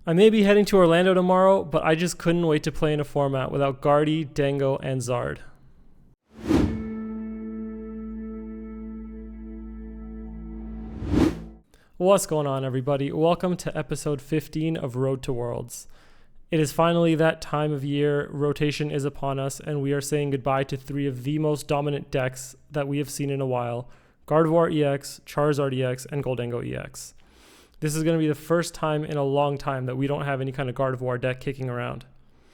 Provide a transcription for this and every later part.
I may be heading to Orlando tomorrow, but I just couldn't wait to play in a format without Gardy, Dango, and Zard. What's going on, everybody? Welcome to episode 15 of Road to Worlds. It is finally that time of year, rotation is upon us, and we are saying goodbye to three of the most dominant decks that we have seen in a while: Gardevoir EX, Charizard EX, and Gholdengo EX. This is going to be the first time in a long time that we don't have any kind of Gardevoir deck kicking around.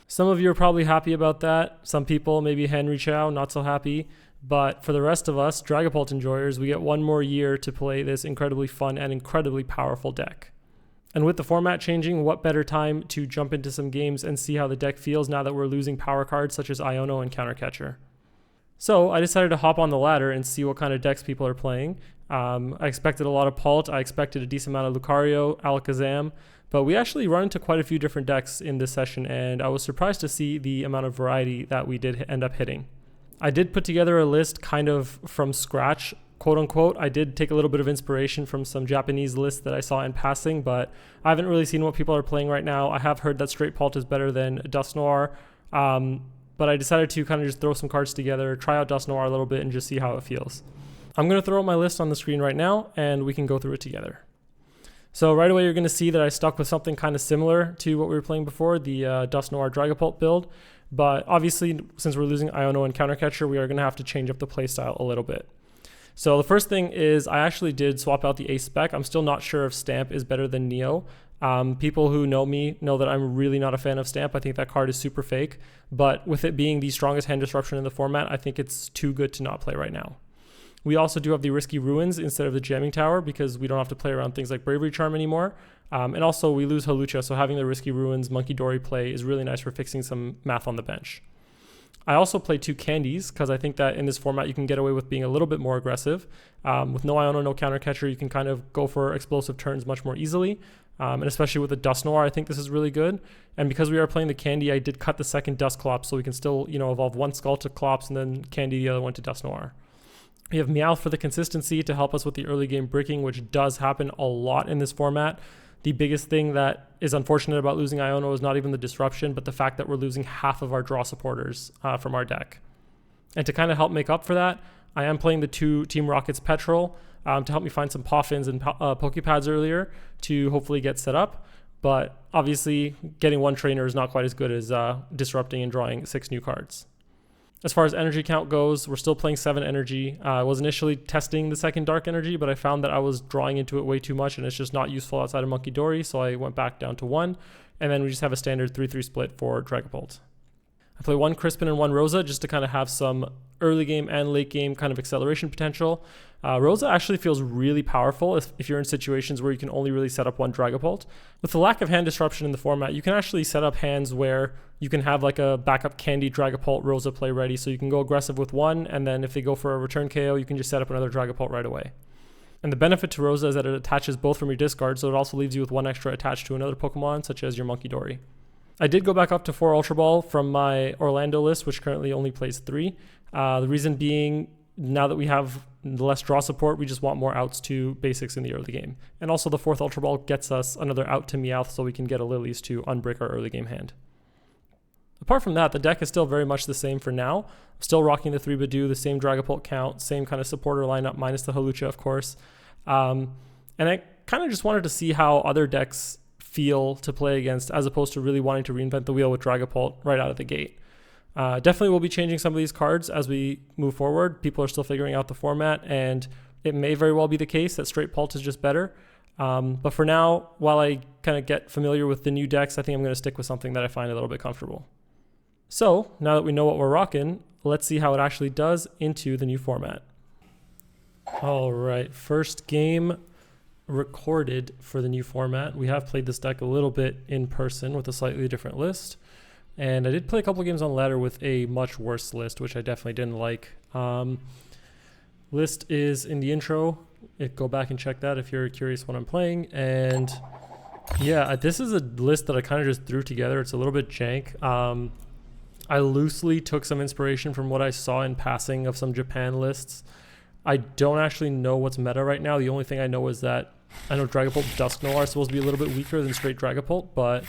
Some of you are probably happy about that. Some people, maybe Henry Chow, not so happy. But for the rest of us, Dragapult enjoyers, we get one more year to play this incredibly fun and incredibly powerful deck. And with the format changing, what better time to jump into some games and see how the deck feels now that we're losing power cards such as Iono and Countercatcher. So I decided to hop on the ladder and see what kind of decks people are playing. I expected a lot of Pult. I expected a decent amount of Lucario, Alakazam, but we actually run into quite a few different decks in this session, and I was surprised to see the amount of variety that we did end up hitting. I did put together a list kind of from scratch, quote unquote. I did take a little bit of inspiration from some Japanese lists that I saw in passing, but I haven't really seen what people are playing right now. I have heard that straight Pult is better than Dusknoir, but I decided to kind of just throw some cards together, try out Dusknoir a little bit, and just see how it feels. I'm going to throw up my list on the screen right now, and we can go through it together. So right away, you're going to see that I stuck with something kind of similar to what we were playing before, the Dusknoir Dragapult build. But obviously, since we're losing Iono and Countercatcher, we are going to have to change up the playstyle a little bit. So the first thing is I actually did swap out the Ace spec. I'm still not sure if Stamp is better than Neo. People who know me know that I'm really not a fan of Stamp. I think that card is super fake. But with it being the strongest hand disruption in the format, I think it's too good to not play right now. We also do have the Risky Ruins instead of the Jamming Tower because we don't have to play around things like Bravery Charm anymore. And also we lose Hawlucha, so having the Risky Ruins Monkey Dory play is really nice for fixing some math on the bench. I also play two Candies because I think that in this format you can get away with being a little bit more aggressive. With no Iono, no Countercatcher, you can kind of go for explosive turns much more easily. And especially with the Dusknoir, I think this is really good. And because we are playing the Candy, I did cut the second Dusclops so we can still, evolve one Skull to Clops and then Candy the other one to Dusknoir. We have Meowth for the consistency to help us with the early game bricking, which does happen a lot in this format. The biggest thing that is unfortunate about losing Iono is not even the disruption, but the fact that we're losing half of our draw supporters from our deck. And to kind of help make up for that, I am playing the two Team Rocket's Petrol to help me find some Poffins and Pokepads earlier to hopefully get set up. But obviously, getting one trainer is not quite as good as disrupting and drawing 6 new cards. As far as energy count goes, we're still playing 7 energy. I was initially testing the second dark energy, but I found that I was drawing into it way too much and it's just not useful outside of Monkey Dory, so I went back down to 1. And then we just have a standard 3-3 split for Dragapult. I play 1 Crispin and 1 Rosa just to kind of have some early game and late game kind of acceleration potential. Rosa actually feels really powerful if you're in situations where you can only really set up 1 Dragapult. With the lack of hand disruption in the format, you can actually set up hands where you can have like a backup Candy Dragapult Rosa play ready, so you can go aggressive with 1, and then if they go for a return KO, you can just set up another Dragapult right away. And the benefit to Rosa is that it attaches both from your discard, so it also leaves you with 1 extra attached to another Pokemon, such as your Monkey Dory. I did go back up to 4 Ultra Ball from my Orlando list, which currently only plays 3. The reason being, now that we have less draw support, we just want more outs to basics in the early game. And also the 4th Ultra Ball gets us another out to Meowth so we can get a Lilies to unbrick our early game hand. Apart from that, the deck is still very much the same for now. I'm still rocking the 3 Badoo, the same Dragapult count, same kind of supporter lineup, minus the Hawlucha, of course. And I kind of just wanted to see how other decks feel to play against, as opposed to really wanting to reinvent the wheel with Dragapult right out of the gate. Definitely we'll be changing some of these cards as we move forward. People are still figuring out the format, and it may very well be the case that straight Pult is just better. But for now, while I kind of get familiar with the new decks, I think I'm going to stick with something that I find a little bit comfortable. So now that we know what we're rocking, let's see how it actually does into the new format. All right, first game recorded for the new format. We have played this deck a little bit in person with a slightly different list, and I did play a couple games on ladder with a much worse list, which I definitely didn't like. List is in the intro. Go back and check that if you're curious what I'm playing. And yeah, this is a list that I kind of just threw together. It's a little bit jank. I loosely took some inspiration from what I saw in passing of some Japan lists. I don't actually know what's meta right now. The only thing I know is that I know Dragapult Dusk Noir is supposed to be a little bit weaker than straight Dragapult, but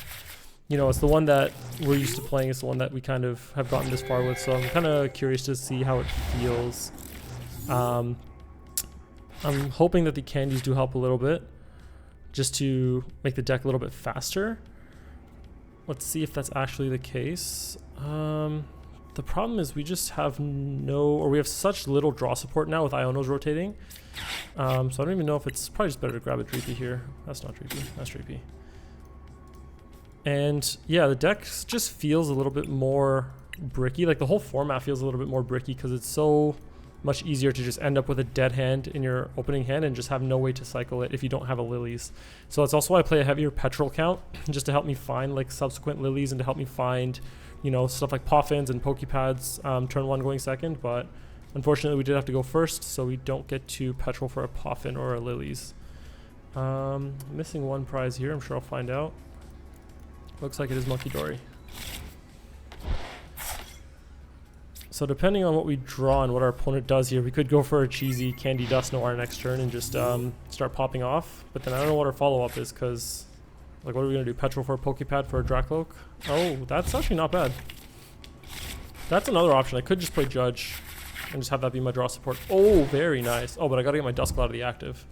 you know, it's the one that we're used to playing. It's the one that we kind of have gotten this far with, so I'm kind of curious to see how it feels. I'm hoping that the candies do help a little bit, just to make the deck a little bit faster. Let's see if that's actually the case. The problem is we just have we have such little draw support now with Ionos rotating. So I don't even know if it's probably just better to grab a Dreepy here. That's not Dreepy, that's Dreepy. And yeah, the deck just feels a little bit more bricky. Like the whole format feels a little bit more bricky because it's so much easier to just end up with a dead hand in your opening hand and just have no way to cycle it if you don't have a Lilies. So that's also why I play a heavier petrol count, just to help me find like subsequent Lilies and to help me find, you know, stuff like Poffins and Pokepads turn 1 going second. But unfortunately we did have to go first, so we don't get to petrol for a Poffin or a Lilies. Missing one prize here, I'm sure I'll find out. Looks like it is Monkey Dory. So depending on what we draw and what our opponent does here, we could go for a cheesy Candy Dust Noir next turn and just start popping off. But then I don't know what our follow-up is, because like what are we going to do? Petrol for a Pokepad for a Dracloak? Oh, that's actually not bad. That's another option. I could just play Judge and just have that be my draw support. Oh, very nice. Oh, but I got to get my Duskull out of the active.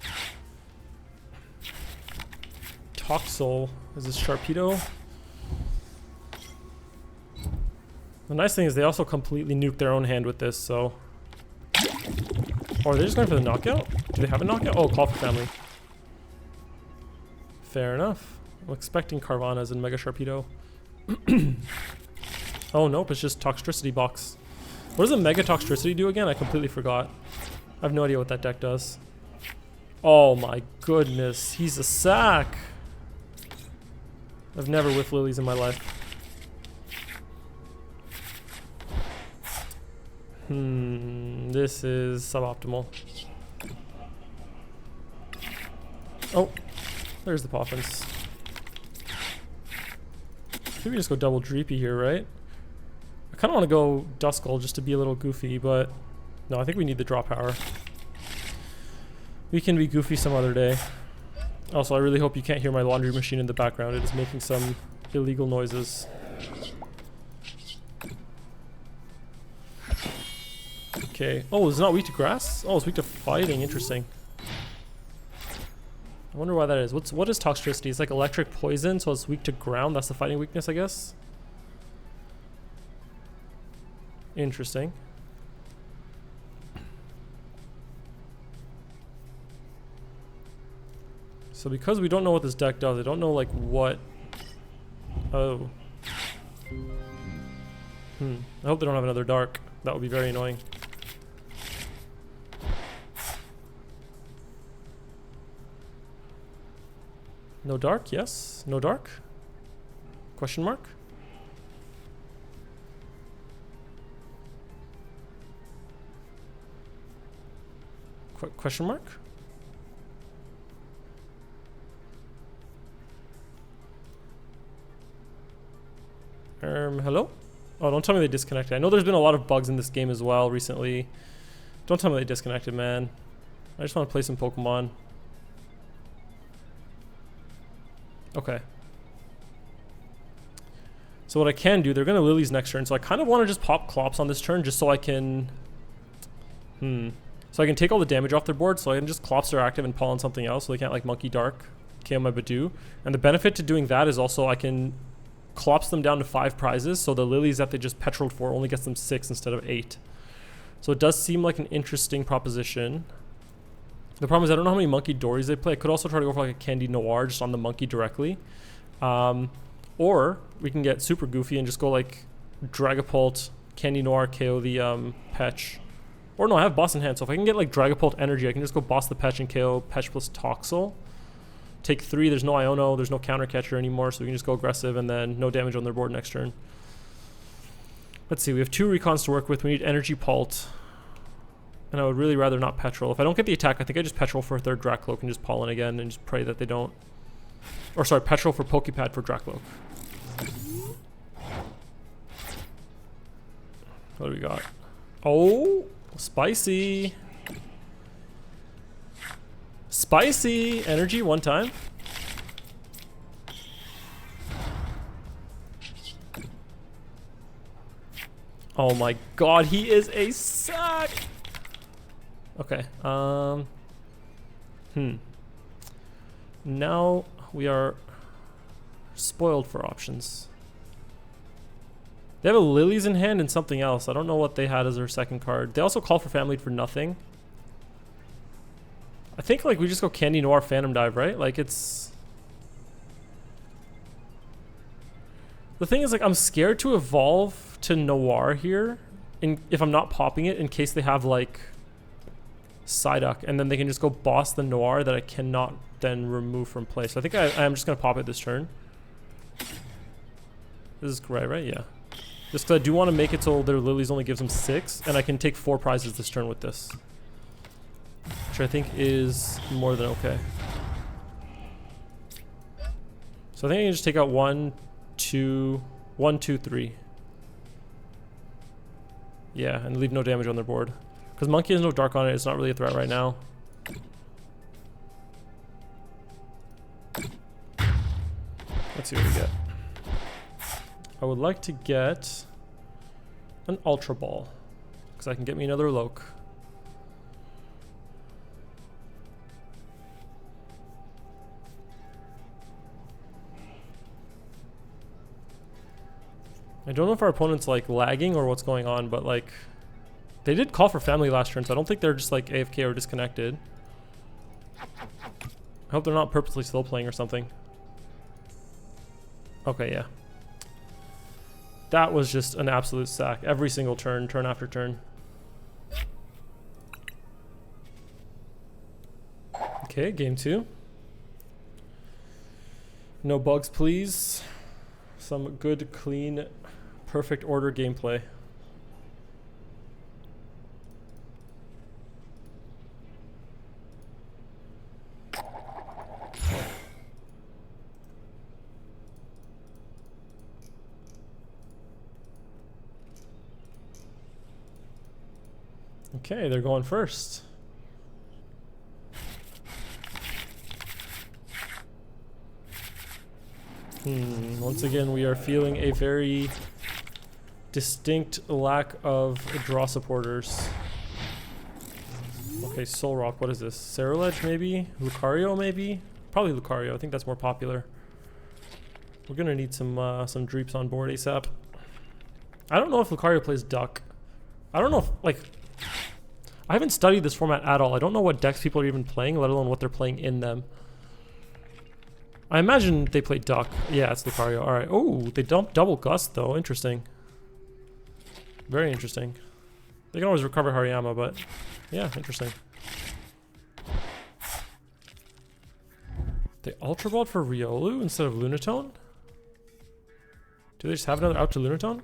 Toxel. Is this Sharpedo? The nice thing is they also completely nuke their own hand with this, so... Or are they just going for the knockout? Do they have a knockout? Oh, Call for Family. Fair enough. I'm expecting Carvanhas and Mega Sharpedo. Oh, nope, it's just Toxtricity box. What does a Mega Toxtricity do again? I completely forgot. I have no idea what that deck does. Oh my goodness, he's a sack! I've never whiffed Lilies in my life. This is suboptimal. Oh, there's the Poffins. Maybe just go double Dreepy here, right? I kind of want to go Duskull just to be a little goofy, but no, I think we need the draw power. We can be goofy some other day. Also, I really hope you can't hear my laundry machine in the background. It is making some illegal noises. Okay. Oh, it's not weak to grass? Oh, it's weak to fighting. Interesting. I wonder why that is. What is Toxtricity? It's like electric poison, so it's weak to ground. That's the fighting weakness, I guess. Interesting. So because we don't know what this deck does, I don't know like what... Oh. I hope they don't have another dark. That would be very annoying. No dark? Yes. No dark? Question mark? Question mark? Hello? Oh, don't tell me they disconnected. I know there's been a lot of bugs in this game as well recently. Don't tell me they disconnected, man. I just want to play some Pokemon. Okay. So what I can do, they're going to Lilies next turn, so I kind of want to just pop Clops on this turn just so I can... So I can take all the damage off their board, so I can just Clops their active and pull on something else, so they can't like Monkey Dark, KO my Badoo. And the benefit to doing that is also I can Clops them down to 5 prizes, so the Lilies that they just petroled for only gets them 6 instead of 8. So it does seem like an interesting proposition. The problem is I don't know how many Monkey Dories they play. I could also try to go for like a Candy Noir just on the Monkey directly. Or we can get super goofy and just go like Dragapult, Candy Noir, KO the Petch. Or no, I have Boss in hand, so if I can get like Dragapult energy, I can just go Boss the Petch and KO Petch plus Toxel. Take 3, there's no Iono, there's no counter catcher anymore, so we can just go aggressive and then no damage on their board next turn. Let's see, we have 2 recons to work with. We need Energy Pult. And I would really rather not Petrol. If I don't get the attack, I think I just Petrol for a 3rd Dracloak and just Pollen again and just pray that they don't... Or sorry, Petrol for Pokepad for Dracloak. What do we got? Oh, spicy. Spicy energy one time. Oh my god, he is a sack. Okay. Now we are spoiled for options. They have a Lilies in hand and something else. I don't know what they had as their second card. They also call for Family for nothing. I think like we just go Candy Noir Phantom Dive, right? Like it's... The thing is like I'm scared to evolve to Noir here if I'm not popping it in case they have like Psyduck and then they can just go boss the Noir that I cannot then remove from play. So I think I am just going to pop it this turn. This is correct, right? Yeah. Just because I do want to make it so their Lilies only gives them 6 and I can take 4 prizes this turn with this. Which I think is more than okay. So I think I can just take out 1, 2, 3. Yeah, and leave no damage on their board. Because Monkey has no Dark on it, it's not really a threat right now. Let's see what we get. I would like to get an Ultra Ball. Because I can get me another Loke. I don't know if our opponent's like lagging or what's going on, but like they did call for Family last turn, so I don't think they're just like AFK or disconnected. I hope they're not purposely slow playing or something. Okay, yeah. That was just an absolute sack. Every single turn, turn after turn. Okay, game 2. No bugs, please. Some good, clean, perfect order gameplay. Okay, they're going first. Once again, we are feeling a very distinct lack of draw supporters. Okay, Soul Rock, what is this? Cerulege maybe? Lucario maybe? Probably Lucario, I think that's more popular. We're gonna need some Dreeps on board ASAP. I don't know if Lucario plays Duck. I don't know if, like... I haven't studied this format at all. I don't know what decks people are even playing, let alone what they're playing in them. I imagine they play Duck. Yeah, it's Lucario. Alright. Oh, they dumped double Gust though. Interesting. Very interesting. They can always recover Hariyama, but yeah, interesting. They Ultra Balled for Riolu instead of Lunatone? Do they just have another out to Lunatone?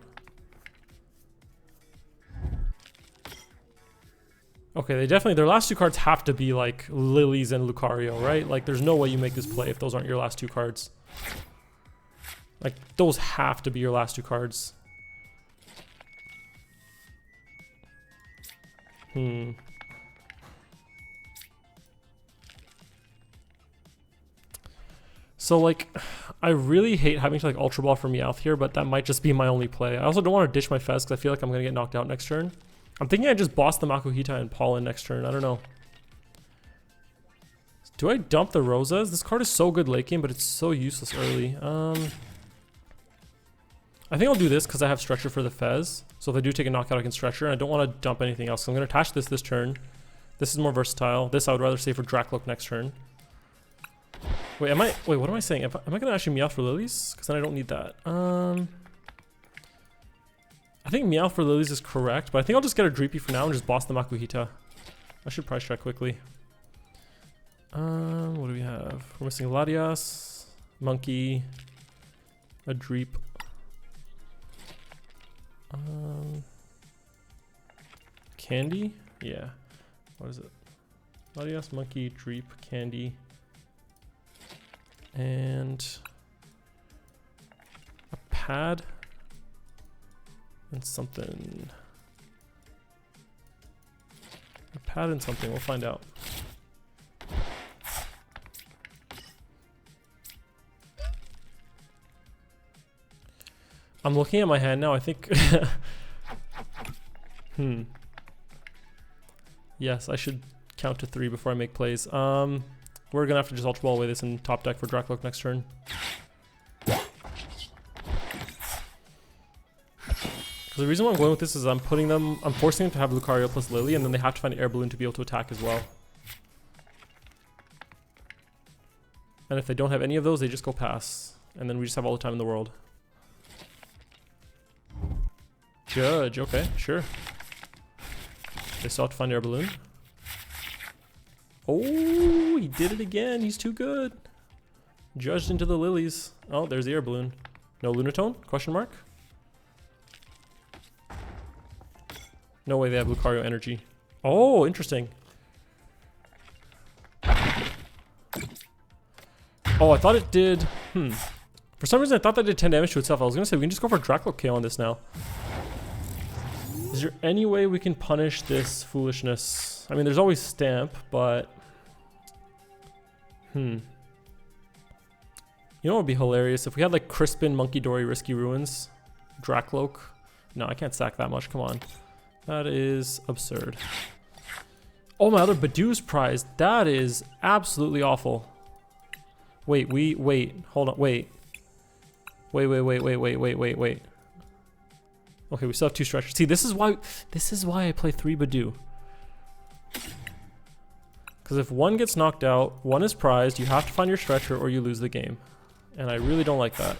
Okay, they definitely, their last 2 cards have to be like Lilies and Lucario, right? Like there's no way you make this play if those aren't your last 2 cards. Like those have to be your last 2 cards. So like, I really hate having to like Ultra Ball for Meowth here, but that might just be my only play. I also don't want to ditch my Fez because I feel like I'm going to get knocked out next turn. I'm thinking I just boss the Makuhita and Pollen next turn. I don't know. Do I dump the Rosas? This card is so good late game, but it's so useless early. I think I'll do this because I have Stretcher for the Fez. So if I do take a knockout, I can Stretcher. And I don't want to dump anything else. So I'm going to attach this turn. This is more versatile. This I would rather save for Dracloak next turn. Wait, what am I saying? Am I going to actually Meowth for Lilies? Because then I don't need that. I think Meowth for Lilies is correct, but I think I'll just get a Dreepy for now and just boss the Makuhita. I should price check quickly. What do we have? We're missing Latias, Monkey, a Dreep. Candy? Yeah. What is it? Latias, Monkey, Dreep, Candy. And a Pad. And something. A Pad and something, we'll find out. I'm looking at my hand now. I think... Yes, I should count to 3 before I make plays. We're gonna have to just Ultra Ball away this in top deck for Dragapult next turn. The reason why I'm going with this is I'm forcing them to have Lucario plus Lily, and then they have to find an Air Balloon to be able to attack as well. And if they don't have any of those, they just go pass. And then we just have all the time in the world. Judge, okay, sure. They still have to find Air Balloon. Oh, he did it again. He's too good. Judged into the lilies. Oh, there's the Air Balloon. No Lunatone? Question mark? No way they have Lucario energy. Oh, interesting. Oh, I thought it did... For some reason, I thought that did 10 damage to itself. I was going to say, we can just go for Dragapult KO on this now. Is there any way we can punish this foolishness? I mean, there's always Stamp, but... You know what would be hilarious? If we had, like, Crispin, Monkey Dory, Risky Ruins, Dracloak. No, I can't sack that much. Come on. That is absurd. Oh, my other Badoo's prized. That is absolutely awful. Wait, hold on, wait. Wait. Okay, we still have 2 stretchers. See, this is why I play 3 Badoo. Because if one gets knocked out, one is prized, you have to find your stretcher or you lose the game. And I really don't like that.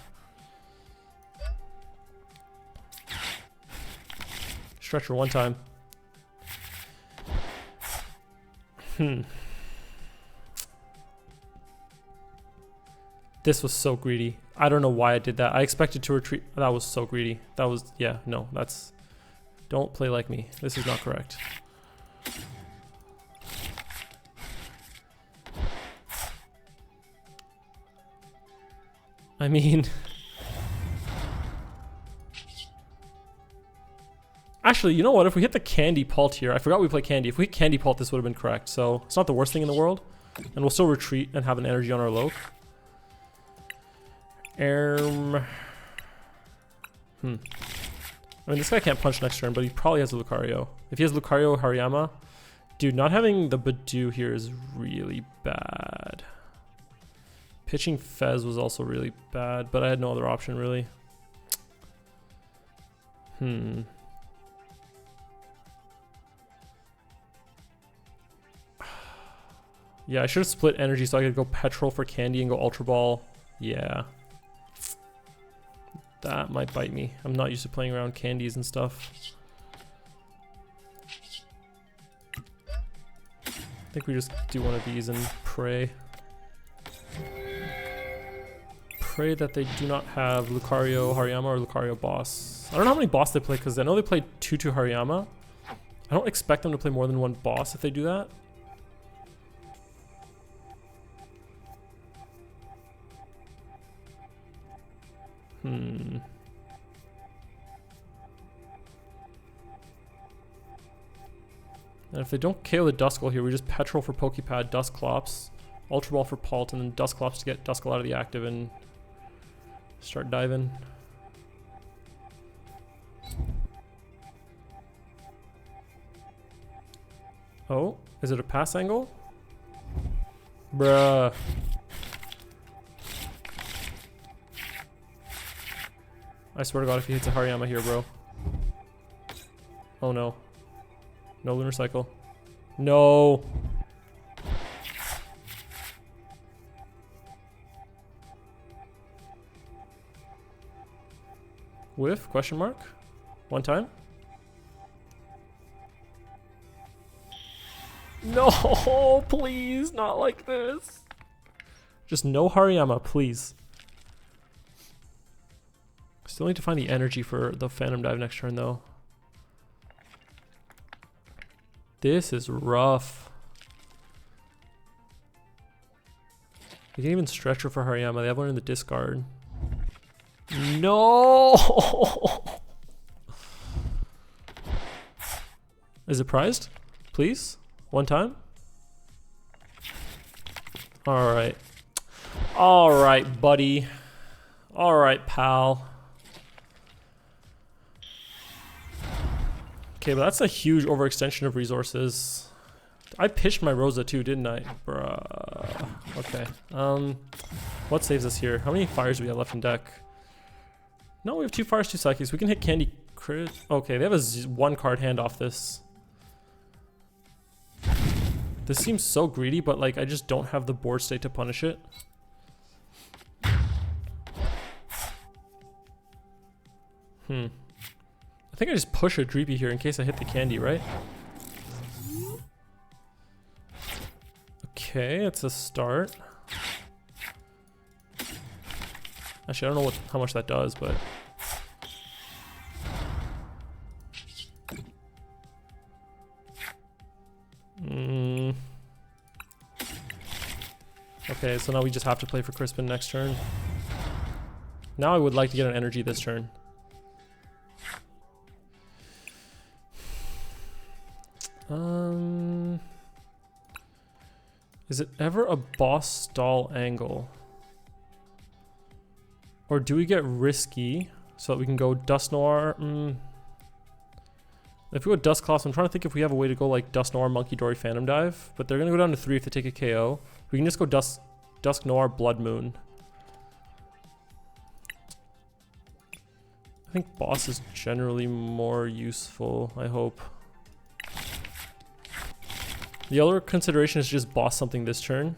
Stretcher one time. This was so greedy. I don't know why I did that. I expected to retreat. That was so greedy. That was, yeah, no, that's... Don't play like me. This is not correct. I mean... Actually, you know what? If we hit the Candy Pult here, I forgot we play Candy. If we hit Candy Pult, this would have been correct. So it's not the worst thing in the world. And we'll still retreat and have an energy on our Loke. I mean, this guy can't punch next turn, but he probably has a Lucario. If he has Lucario Hariyama... Dude, not having the Badoo here is really bad. Pitching Fez was also really bad, but I had no other option, really. Yeah, I should have split energy so I could go Petrol for Candy and go Ultra Ball. Yeah. That might bite me. I'm not used to playing around candies and stuff. I think we just do one of these and pray. Pray that they do not have Lucario Hariyama or Lucario Boss. I don't know how many boss they play because I know they play 2 Hariyama. I don't expect them to play more than 1 boss if they do that. And if they don't KO the Duskull here, we just Petrol for Pokepad, Dusclops, Ultra Ball for Pult, and then Dusclops to get Duskull out of the active and start diving. Oh, is it a pass angle? Bruh. I swear to God, if he hits a Hariyama here, bro. Oh no. No Lunar Cycle. No. Whiff? Question mark? One time? No, please, not like this. Just no Hariyama, please. Still need to find the energy for the Phantom Dive next turn, though. This is rough. You can even stretch her for Hariyama. They have one in the discard. No! Is it prized? Please? One time? Alright. Alright, buddy. Alright, pal. Okay, but that's a huge overextension of resources. I pitched my Rosa too, didn't I? Bruh. Okay. What saves us here? How many fires do we have left in deck? No, we have 2 fires, 2 psychics. We can hit Candy Crit. Okay, they have a 1 card hand off this. This seems so greedy, but like I just don't have the board state to punish it. I think I just push a Dreepy here in case I hit the candy, right? Okay, it's a start. Actually, I don't know how much that does, but... Okay, so now we just have to play for Crispin next turn. Now I would like to get an energy this turn. Is it ever a boss stall angle? Or do we get risky so that we can go Dust Noir? If we go Dusclops, I'm trying to think if we have a way to go like Dust Noir, Monkey Dory, Phantom Dive. But they're going to go down to 3 if they take a KO. We can just go Dusk Noir, Blood Moon. I think boss is generally more useful, I hope. The other consideration is just boss something this turn.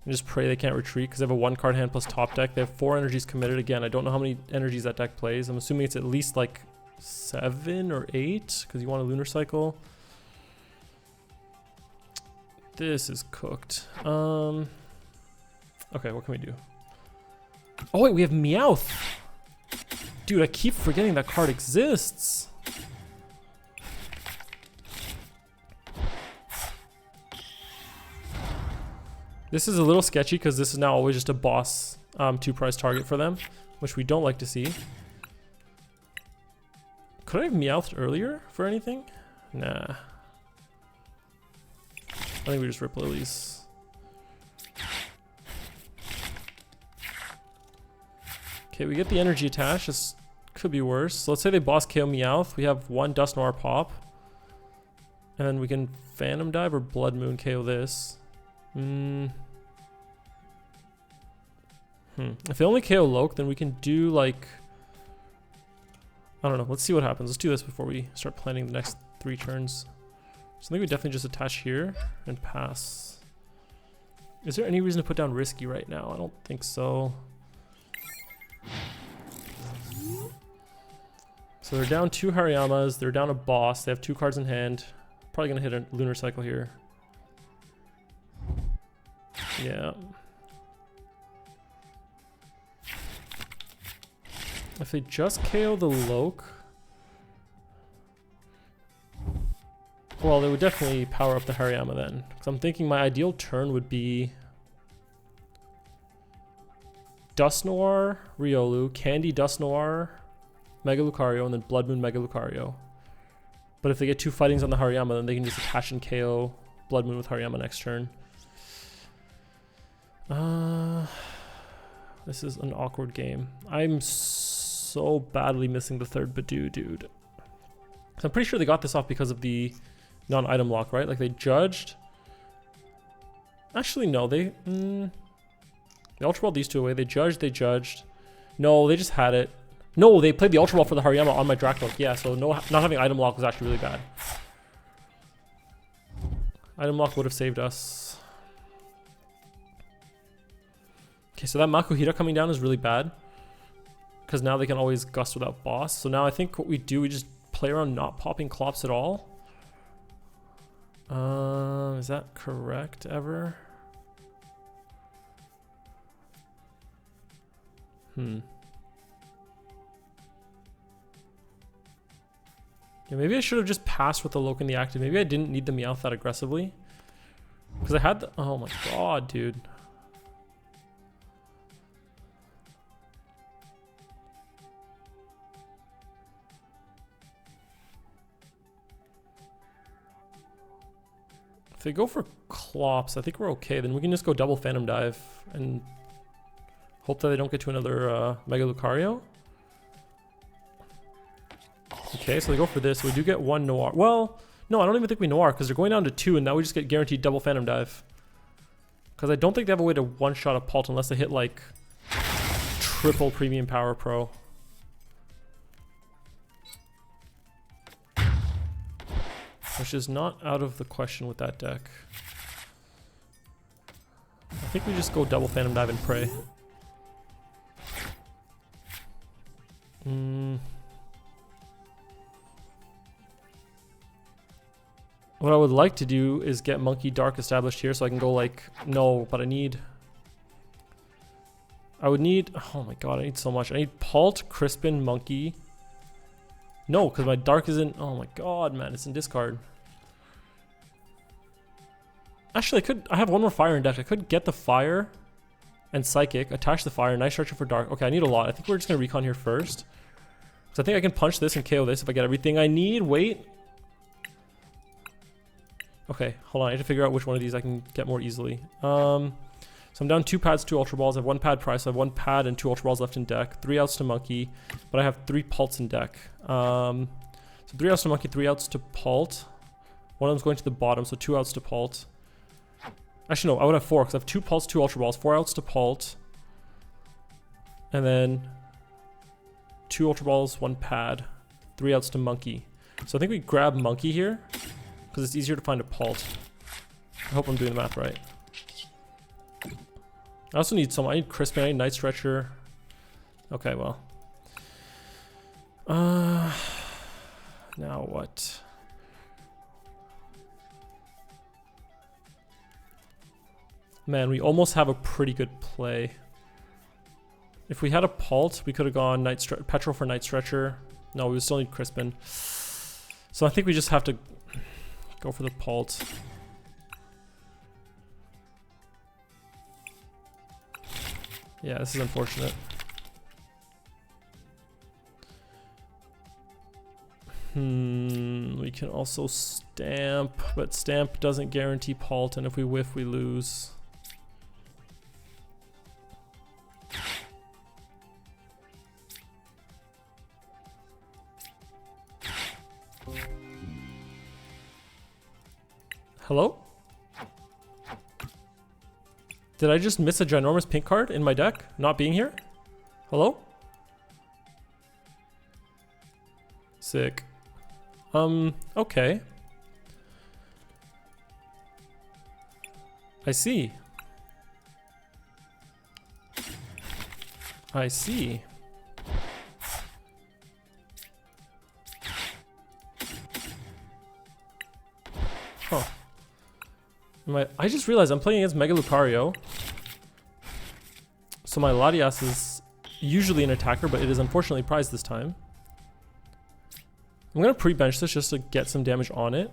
And just pray they can't retreat because they have a 1 card hand plus top deck. They have 4 energies committed. Again, I don't know how many energies that deck plays. I'm assuming it's at least like 7 or 8 because you want a Lunar Cycle. This is cooked. Okay, what can we do? Oh wait, we have Meowth. Dude, I keep forgetting that card exists. This is a little sketchy because this is now always just a boss 2-price target for them, which we don't like to see. Could I have Meowthed earlier for anything? Nah. I think we just rip Lilies. Okay, we get the energy attached. This could be worse. So let's say they boss KO Meowth. We have 1 Dust Noir pop. And then we can Phantom Dive or Blood Moon KO this. If they only KO Loke, then we can do like... I don't know. Let's see what happens. Let's do this before we start planning the next 3 turns. So I think we definitely just attach here and pass. Is there any reason to put down Risky right now? I don't think so. So they're down 2 Harayamas. They're down a boss. They have 2 cards in hand. Probably going to hit a Lunar Cycle here. Yeah. If they just KO the Loke... Well, they would definitely power up the Hariyama then. Because I'm thinking my ideal turn would be... Dust Noir, Riolu, Candy Dust Noir, Mega Lucario, and then Blood Moon Mega Lucario. But if they get 2 fightings on the Hariyama, then they can just attach and KO Blood Moon with Hariyama next turn. This is an awkward game. I'm so badly missing the 3rd Badoo, dude. So I'm pretty sure they got this off because of the non-item lock, right? Like they judged. Actually, no, they Ultra Ball these 2 away. They judged. No, they just had it. No, they played the Ultra Ball for the Hariyama on my Dragapult. Yeah, so no, not having item lock was actually really bad. Item lock would have saved us. Okay, so that Makuhita coming down is really bad. Because now they can always Gust without boss. So now I think what we do, we just play around not popping Clops at all. Is that correct ever? Yeah, maybe I should have just passed with the Loke in the active. Maybe I didn't need the Meowth that aggressively. Because I had the... Oh my god, dude. If they go for Clops, I think we're okay. Then we can just go double Phantom Dive and hope that they don't get to another Mega Lucario. Okay, so they go for this. We do get one Noir. Well, no, I don't even think we Noir because they're going down to 2 and now we just get guaranteed double Phantom Dive. Because I don't think they have a way to one-shot a Pult unless they hit like triple Premium Power Pro. Which is not out of the question with that deck. I think we just go double Phantom Dive and pray. What I would like to do is get Monkey Dark established here so I can go like, no, but I need... oh my god, I need so much. I need Pult, Crispin, Monkey. No, because my Dark isn't, oh my god, man, it's in discard. Actually, I have one more Fire in deck. I could get the Fire and Psychic, attach the Fire, nice structure for Dark. Okay, I need a lot. I think we're just going to Recon here first. So I think I can punch this and KO this if I get everything I need. Wait. Okay, hold on. I have to figure out which one of these I can get more easily. So I'm down 2 pads, 2 Ultra Balls. I have 1 pad price. So I have 1 pad and 2 Ultra Balls left in deck. 3 outs to Monkey, but I have 3 Pults in deck. So 3 outs to Monkey, 3 outs to Pult. One of them's going to the bottom, so 2 outs to Pult. Actually, no, I would have 4 because I have 2 Pults, 2 Ultra Balls, 4 outs to Pult. And then 2 Ultra Balls, 1 pad, 3 outs to Monkey. So I think we grab Monkey here because it's easier to find a Pult. I hope I'm doing the math right. I also need some. I need Crispin, I need Night Stretcher. Okay, well. Now what? Man, we almost have a pretty good play. If we had a Pult, we could have gone Petrol for Night Stretcher. No, we would still need Crispin. So I think we just have to go for the Pult. Yeah, this is unfortunate. We can also Stamp, but Stamp doesn't guarantee Pult, and if we whiff, we lose. Hello? Did I just miss a ginormous pink card in my deck? Not being here? Hello? Sick. Okay. I see. I see. Huh. I just realized I'm playing against Mega Lucario. So my Latias is usually an attacker, but it is unfortunately prized this time. I'm going to pre-bench this just to get some damage on it.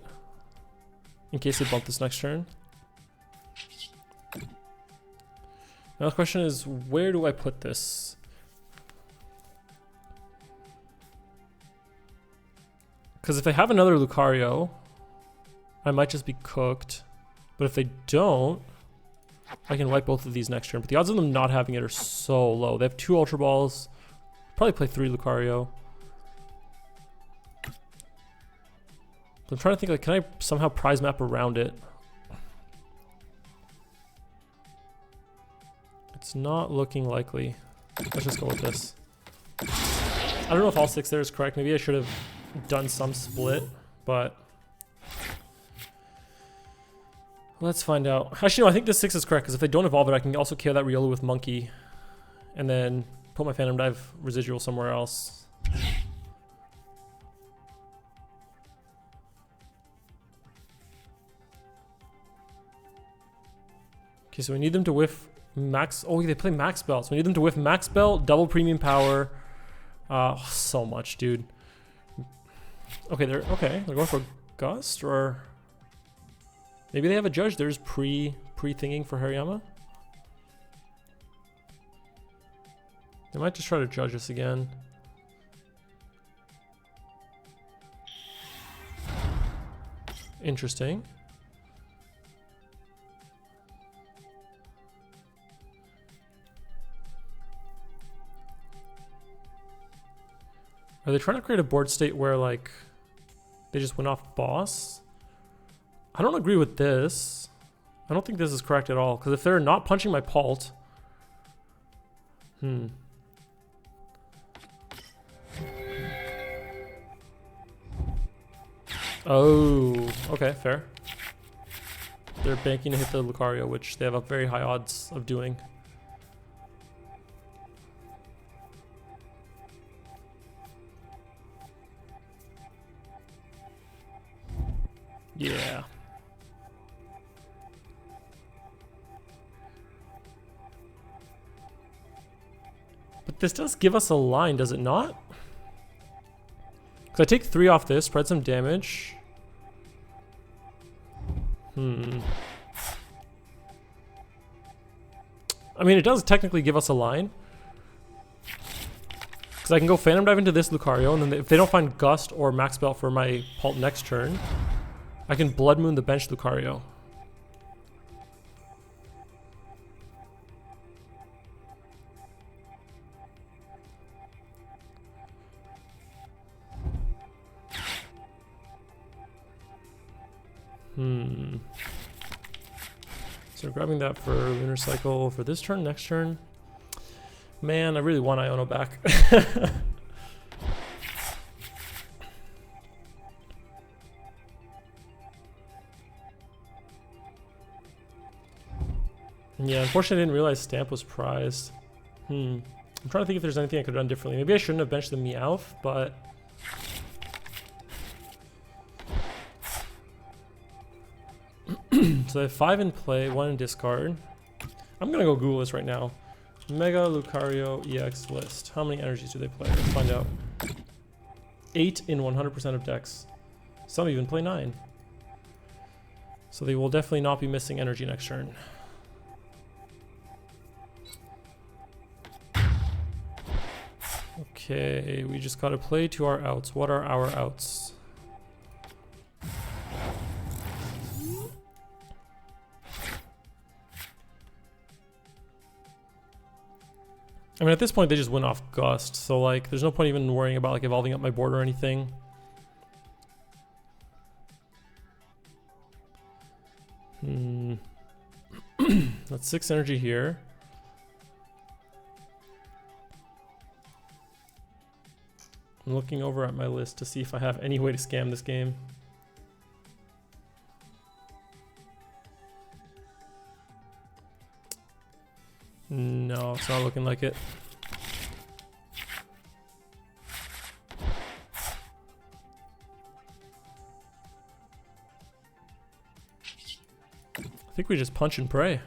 In case they bump this next turn. Now the question is, where do I put this? Because if they have another Lucario, I might just be cooked. But if they don't, I can wipe both of these next turn. But the odds of them not having it are so low. They have 2 Ultra Balls. Probably play 3 Lucario. But I'm trying to think, like, can I somehow prize map around it? It's not looking likely. Let's just go with this. I don't know if all 6 there is correct. Maybe I should have done some split, but... let's find out. Actually, no, I think this 6 is correct, because if they don't evolve it, I can also KO that Riolu with Monkey. And then put my Phantom Dive residual somewhere else. Okay, so we need them to whiff max... oh, they play Max Belt. So we need them to whiff Max Belt, double Premium Power. So much, dude. Okay, they're going for Gust, or... maybe they have a Judge. There's pre-thinking for Hariyama. They might just try to Judge us again. Interesting. Are they trying to create a board state where like they just went off boss? I don't agree with this. I don't think this is correct at all, because if they're not punching my Pult, Oh, okay, fair. They're banking to hit the Lucario, which they have a very high odds of doing. Yeah. But this does give us a line, does it not? Because I take 3 off this, spread some damage. I mean, it does technically give us a line. Because I can go Phantom Dive into this Lucario, and then if they don't find Gust or Max Belt for my Pult next turn, I can Blood Moon the bench Lucario. So grabbing that for Lunar Cycle for this turn, next turn. Man, I really want Iono back. Yeah, unfortunately I didn't realize Stamp was prized. I'm trying to think if there's anything I could have done differently. Maybe I shouldn't have benched the Meowth, but... So I have 5 in play, 1 in discard. I'm gonna go Google this right now. Mega Lucario EX list. How many energies do they play? Let's find out. 8 in 100% of decks. Some even play 9. So they will definitely not be missing energy next turn. Okay, we just gotta play to our outs. What are our outs? I mean, at this point, they just went off Gust, so like, there's no point even worrying about like evolving up my board or anything. That's 6 energy here. I'm looking over at my list to see if I have any way to scam this game. No, it's not looking like it. I think we just punch and pray.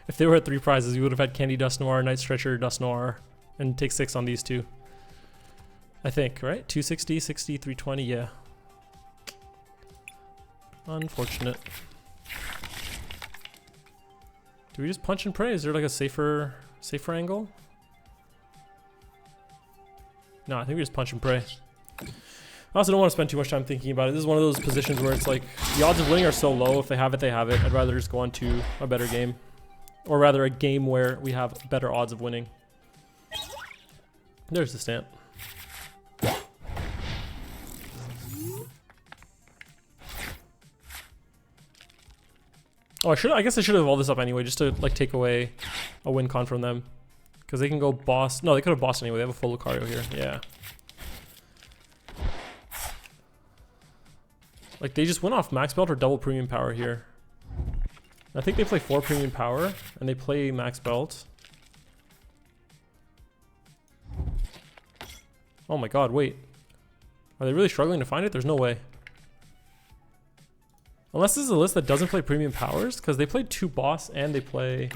If they were at 3 prizes, we would have had Candy Dust Noir, Night Stretcher, Dust Noir, and take 6 on these 2. I think, right? 260, 60, 320, yeah. Unfortunate. Do we just punch and pray? Is there like a safer angle? No, I think we just punch and pray. I also don't want to spend too much time thinking about it. This is one of those positions where it's like the odds of winning are so low. If they have it, they have it. I'd rather just go on to a better game. Or rather a game where we have better odds of winning. There's the stamp. Oh, I guess I should have evolved this up anyway, just to like take away a win con from them. Because they can go boss. No, they could have bossed anyway. They have a full Lucario here. Yeah. Like they just went off Max Belt or double Premium Power here. I think they play 4 Premium Power and they play Max Belt. Oh my god, wait. Are they really struggling to find it? There's no way. Unless this is a list that doesn't play Premium Powers, because they play 2 Boss and they play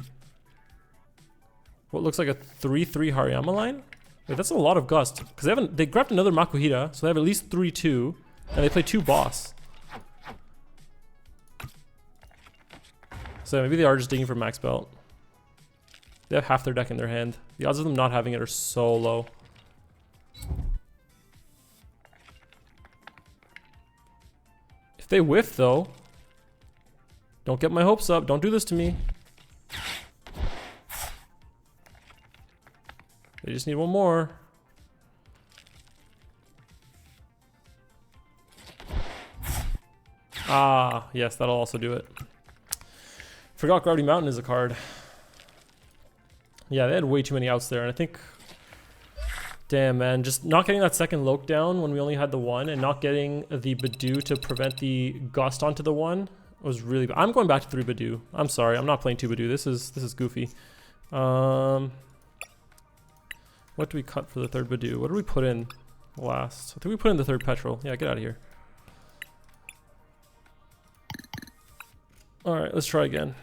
what looks like a 3-3 Hariyama line. Wait, that's a lot of Gust. Because they grabbed another Makuhita, so they have at least 3-2, and they play 2 Boss. So maybe they are just digging for Max Belt. They have half their deck in their hand. The odds of them not having it are so low. If they whiff though, don't get my hopes up. Don't do this to me. They just need one more. Ah, yes, that'll also do it. Forgot Gravity Mountain is a card. Yeah, they had way too many outs there, and I think... Damn, man, just not getting that second Loke down when we only had the one, and not getting the Badoo to prevent the Gust onto the one was really bad. I'm going back to 3 Badoo. I'm sorry, I'm not playing 2 Badoo. This is goofy. What do we cut for the 3rd Badoo? What do we put in last? I think we put in the 3rd Petrol. Yeah, get out of here. Alright, let's try again.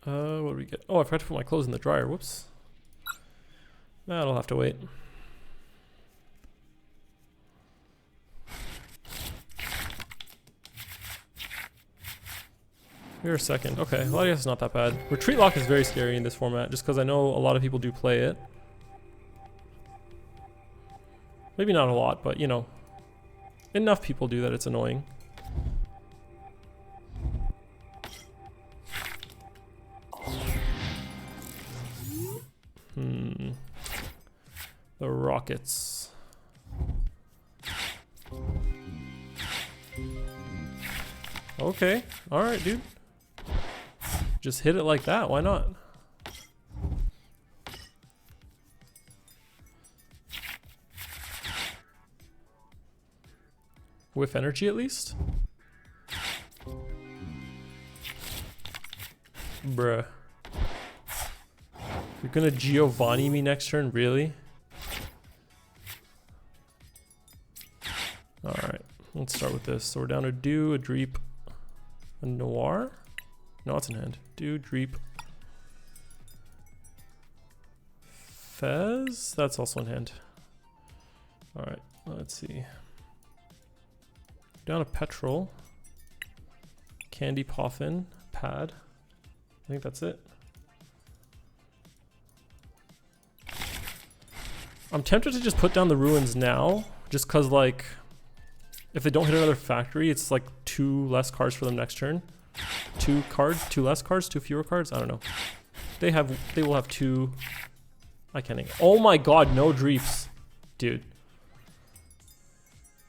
What do we get? Oh, I forgot to put my clothes in the dryer. Whoops. That'll have to wait. Here a second. Okay, well I guess it's not that bad. Retreat Lock is very scary in this format, just because I know a lot of people do play it. Maybe not a lot, but you know, enough people do that it's annoying. The rockets. Okay, alright, dude. Just hit it like that, why not? Whiff energy at least? Bruh. You're gonna Giovanni me next turn, really? Alright, let's start with this. So we're down to Do, a Dreep, a Noir? No, it's in hand. Do, Dreep. Fez? That's also in hand. Alright, let's see. Down a Petrol. Candy Poffin. Pad. I think that's it. I'm tempted to just put down the Ruins now, just cause like, if they don't hit another factory, it's like 2 less cards for them next turn. 2 cards, 2 less cards, 2 fewer cards. I don't know. They will have 2. I can't think. Oh my god, no Dreeps, dude.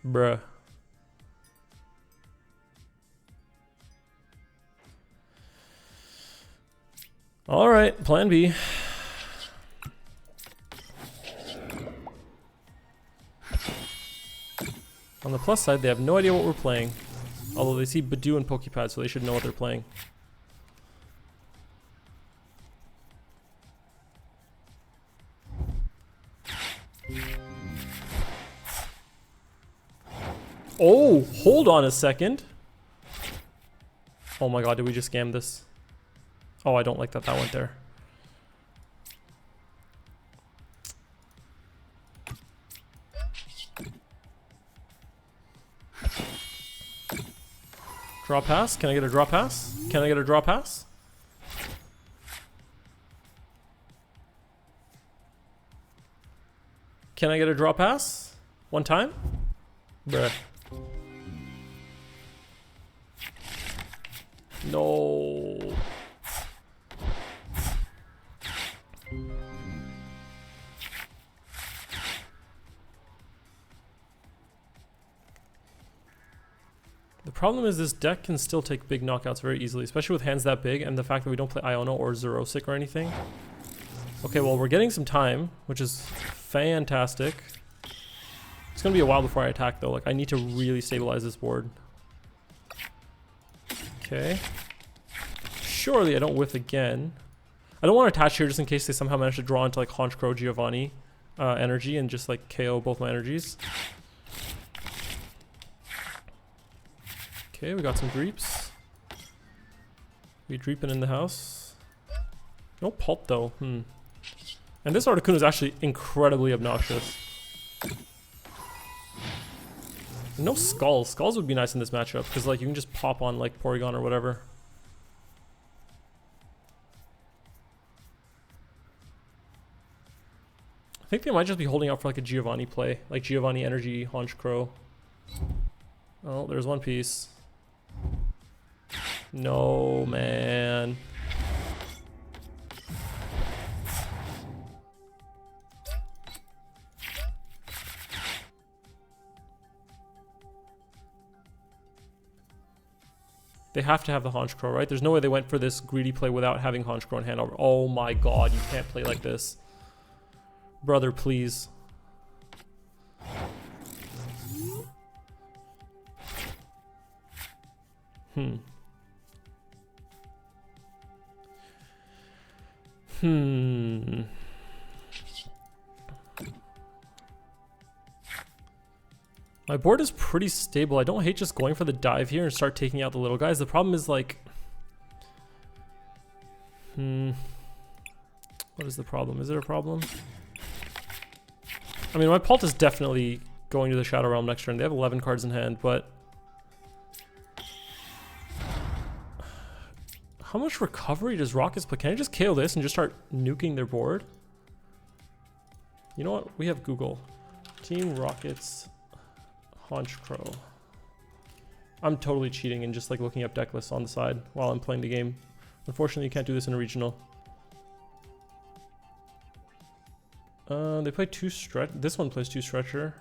Bruh. All right, plan B. On the plus side, they have no idea what we're playing. Although they see Badoo and Pokepad, so they should know what they're playing. Oh, hold on a second. Oh my god, did we just scam this? Oh, I don't like that that went there. Draw pass? Can I get a draw pass? Can I get a draw pass? Can I get a draw pass? One time? Bruh. No. The problem is this deck can still take big knockouts very easily, especially with hands that big and the fact that we don't play Iono or Xerosic or anything. Okay, well, we're getting some time, which is fantastic. It's going to be a while before I attack, though. Like, I need to really stabilize this board. Okay. Surely I don't whiff again. I don't want to attach here just in case they somehow manage to draw into, like, Honchkrow Giovanni energy and just, like, KO both my energies. Okay, we got some Dreeps. We Dreeping in the house. No Pult, though. And this Articuno is actually incredibly obnoxious. No Skulls. Skulls would be nice in this matchup, because like you can just pop on like Porygon or whatever. I think they might just be holding out for like a Giovanni play. Like Giovanni Energy, Honchkrow. Oh, there's one piece. No, man. They have to have the Honchkrow, right? There's no way they went for this greedy play without having Honchkrow in hand. Oh my god, you can't play like this. Brother, please. My board is pretty stable. I don't hate just going for the dive here and start taking out the little guys. The problem is like... What is the problem? Is it a problem? I mean, my Pult is definitely going to the Shadow Realm next turn. They have 11 cards in hand, but... How much recovery does Rockets put? Can I just KO this and just start nuking their board? You know what? We have Google. Team Rockets... Honchkrow. I'm totally cheating and just like looking up deck lists on the side while I'm playing the game. Unfortunately, you can't do this in a regional. They play 2 stretch. This one plays 2 stretcher.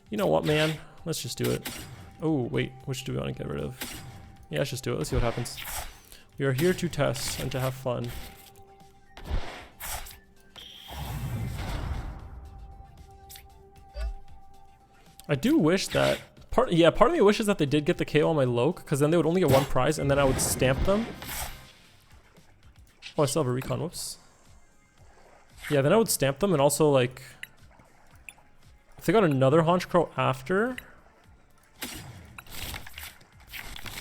You know what, man? Let's just do it. Oh, wait. Which do we want to get rid of? Yeah, let's just do it. Let's see what happens. We are here to test and to have fun. I do wish that part of me wishes that they did get the KO on my Loke, because then they would only get 1 prize and then I would stamp them. Oh, I still have a recon, whoops. Yeah, then I would stamp them, and also like if they got another Honchkrow after,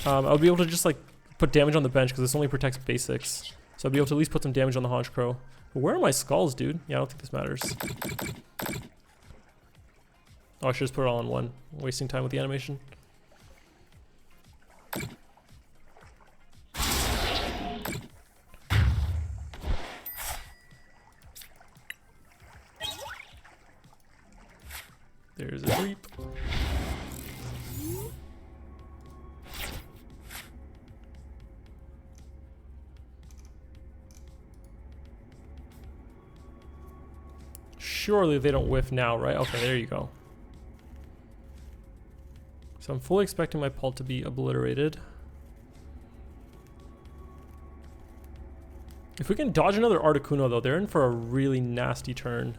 I would be able to just like put damage on the bench because this only protects basics. So I'd be able to at least put some damage on the Honchkrow. But where are my skulls, dude? Yeah, I don't think this matters. Oh, I should just put it all in one. I'm wasting time with the animation. There's a creep. Surely they don't whiff now, right? Okay, there you go. So I'm fully expecting my Pult to be obliterated. If we can dodge another Articuno though, they're in for a really nasty turn.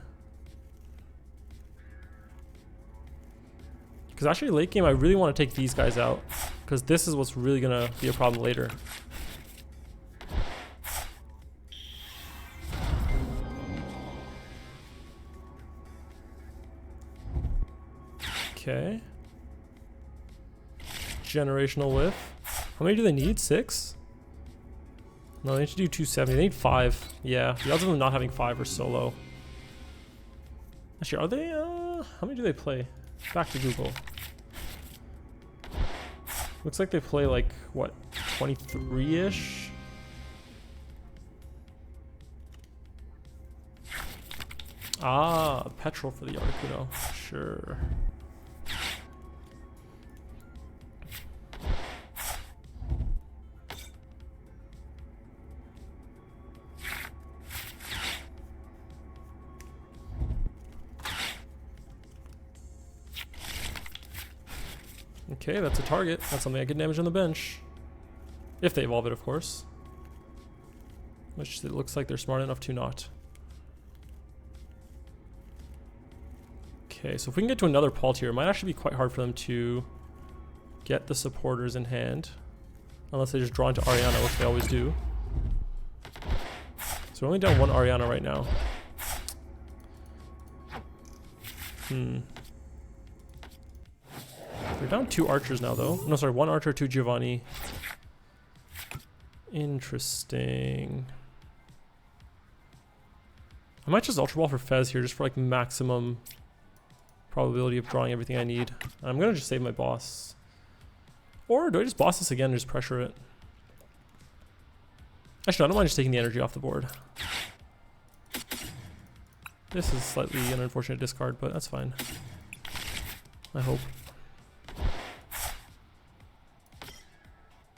Because actually late game I really want to take these guys out, because this is what's really gonna be a problem later. Okay. Generational whiff. How many do they need? 6? No, they need to do 270. They need 5. Yeah, the odds of them not having 5 are so low. Actually, are they? How many do they play? Back to Google. Looks like they play like, what, 23-ish? Ah, petrol for the Articuno. Sure. Okay, that's a target. That's something I can damage on the bench. If they evolve it, of course. Which it looks like they're smart enough to not. Okay, so if we can get to another Pult here, it might actually be quite hard for them to get the supporters in hand. Unless they just draw into Ariana, which they always do. So we're only down 1 Ariana right now. They're down 2 archers now, though. No, sorry, 1 archer, 2 Giovanni. Interesting. I might just Ultra Ball for Fez here, just for like maximum probability of drawing everything I need. I'm gonna just save my boss. Or do I just boss this again and just pressure it? Actually, I don't mind just taking the energy off the board. This is slightly an unfortunate discard, but that's fine. I hope.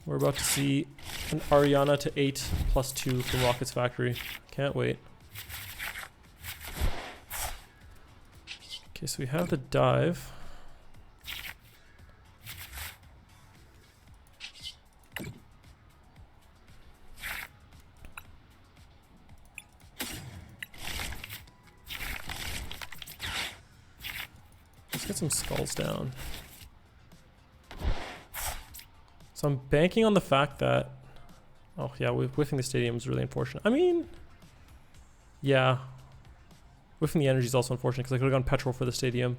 We're about to see an Ariana to 8 +2 from Rocket's Factory. Can't wait. Okay, so we have the dive. Let's get some skulls down. So I'm banking on the fact that... Oh yeah, whiffing the stadium is really unfortunate. I mean... Yeah. Whiffing the energy is also unfortunate because I could have gone petrol for the stadium.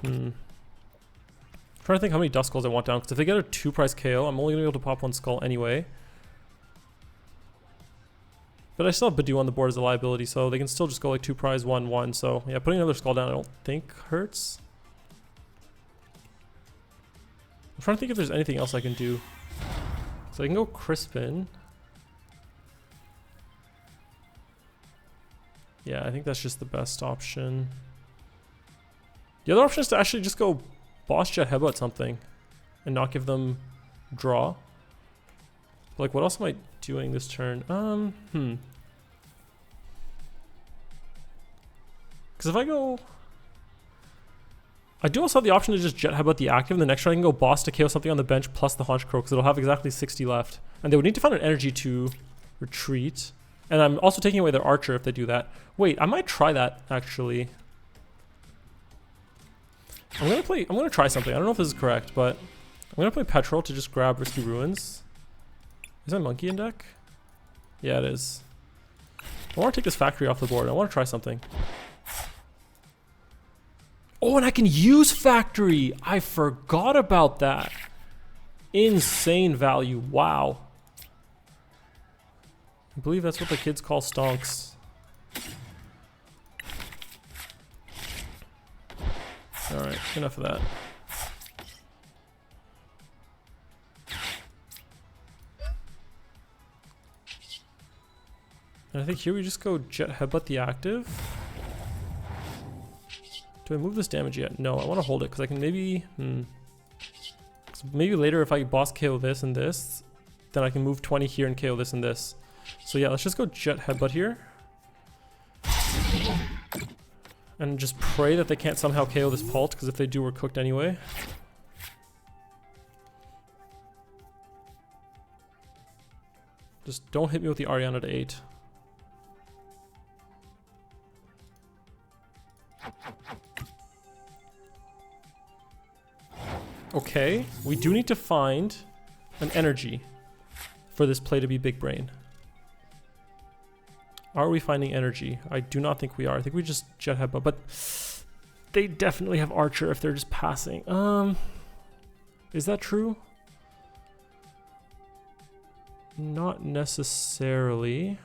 I'm trying to think how many dust skulls I want down, because if they get a 2-price KO, I'm only going to be able to pop 1 skull anyway. But I still have Badoo on the board as a liability, so they can still just go like 2-prize, 1-1. So yeah, putting another skull down I don't think hurts. I'm trying to think if there's anything else I can do. So I can go Crispin. Yeah, I think that's just the best option. The other option is to actually just go Boss Jet Headbutt something and not give them draw. But like, what else am I doing this turn? Because if I go... I do also have the option to just Jet Headbutt the active, and the next turn I can go Boss to KO something on the bench plus the Honchkrow, because it'll have exactly 60 left. And they would need to find an energy to retreat. And I'm also taking away their Archer if they do that. Wait, I might try that, actually. I'm gonna try something. I don't know if this is correct, but I'm gonna play Petrol to just grab Risky Ruins. Is my Monkey in deck? Yeah, it is. I want to take this factory off the board. I want to try something. Oh, and I can use factory! I forgot about that. Insane value. Wow. I believe that's what the kids call stonks. Alright, enough of that. And I think here we just go Jet Headbutt the active. Do I move this damage yet? No, I want to hold it because I can maybe... So maybe later if I boss KO this and this, then I can move 20 here and KO this and this. So yeah, let's just go Jet Headbutt here. And just pray that they can't somehow KO this Pult, because if they do, we're cooked anyway. Just don't hit me with the Ariana to 8. Okay, we do need to find an energy for this play to be big brain. Are we finding energy? I do not think we are. I think we just Jet Headbutt, but they definitely have Archer if they're just passing. Is that true? Not necessarily.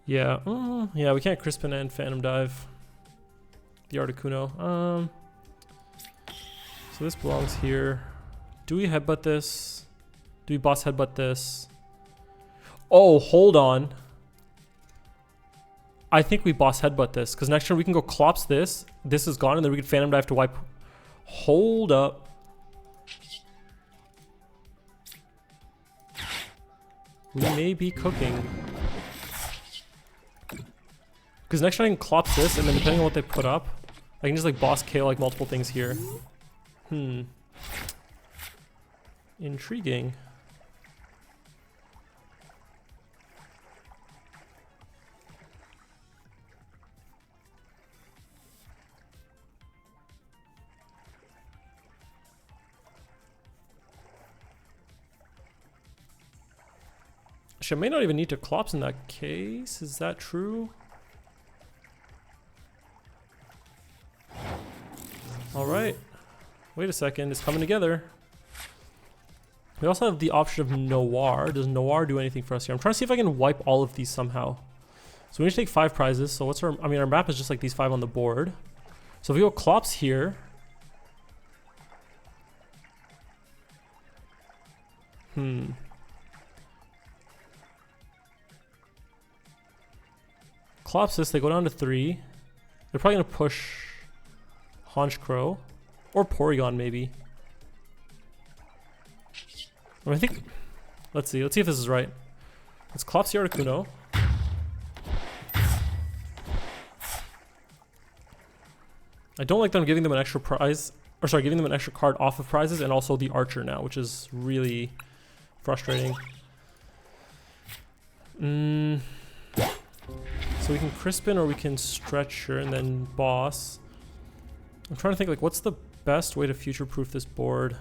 Yeah, yeah, we can't Crispin and Phantom Dive. The Articuno. So this belongs here. Do we headbutt this? Do we boss headbutt this? Oh, hold on. I think we boss headbutt this, because next turn we can go Clops this. This is gone, and then we can Phantom Dive to wipe. Hold up. We may be cooking. Because next turn I can Clops this, and then depending on what they put up, I can just like boss KO like multiple things here. Intriguing. Actually, I may not even need to Clops in that case. Is that true? Alright. Wait a second, it's coming together. We also have the option of Noir. Does Noir do anything for us here? I'm trying to see if I can wipe all of these somehow. So we need to take 5 prizes. So what's our... I mean, our map is just like these 5 on the board. So if we go Clops here, Collapse this, they go down to 3. They're probably gonna push Honchkrow. Or Porygon maybe. I think, let's see if this is right. Let's collapse the Articuno. I don't like them giving them an extra prize, or sorry, giving them an extra card off of prizes, and also the Archer now, which is really frustrating. So we can Crispin or we can Stretcher and then Boss. I'm trying to think, like, what's the best way to future-proof this board?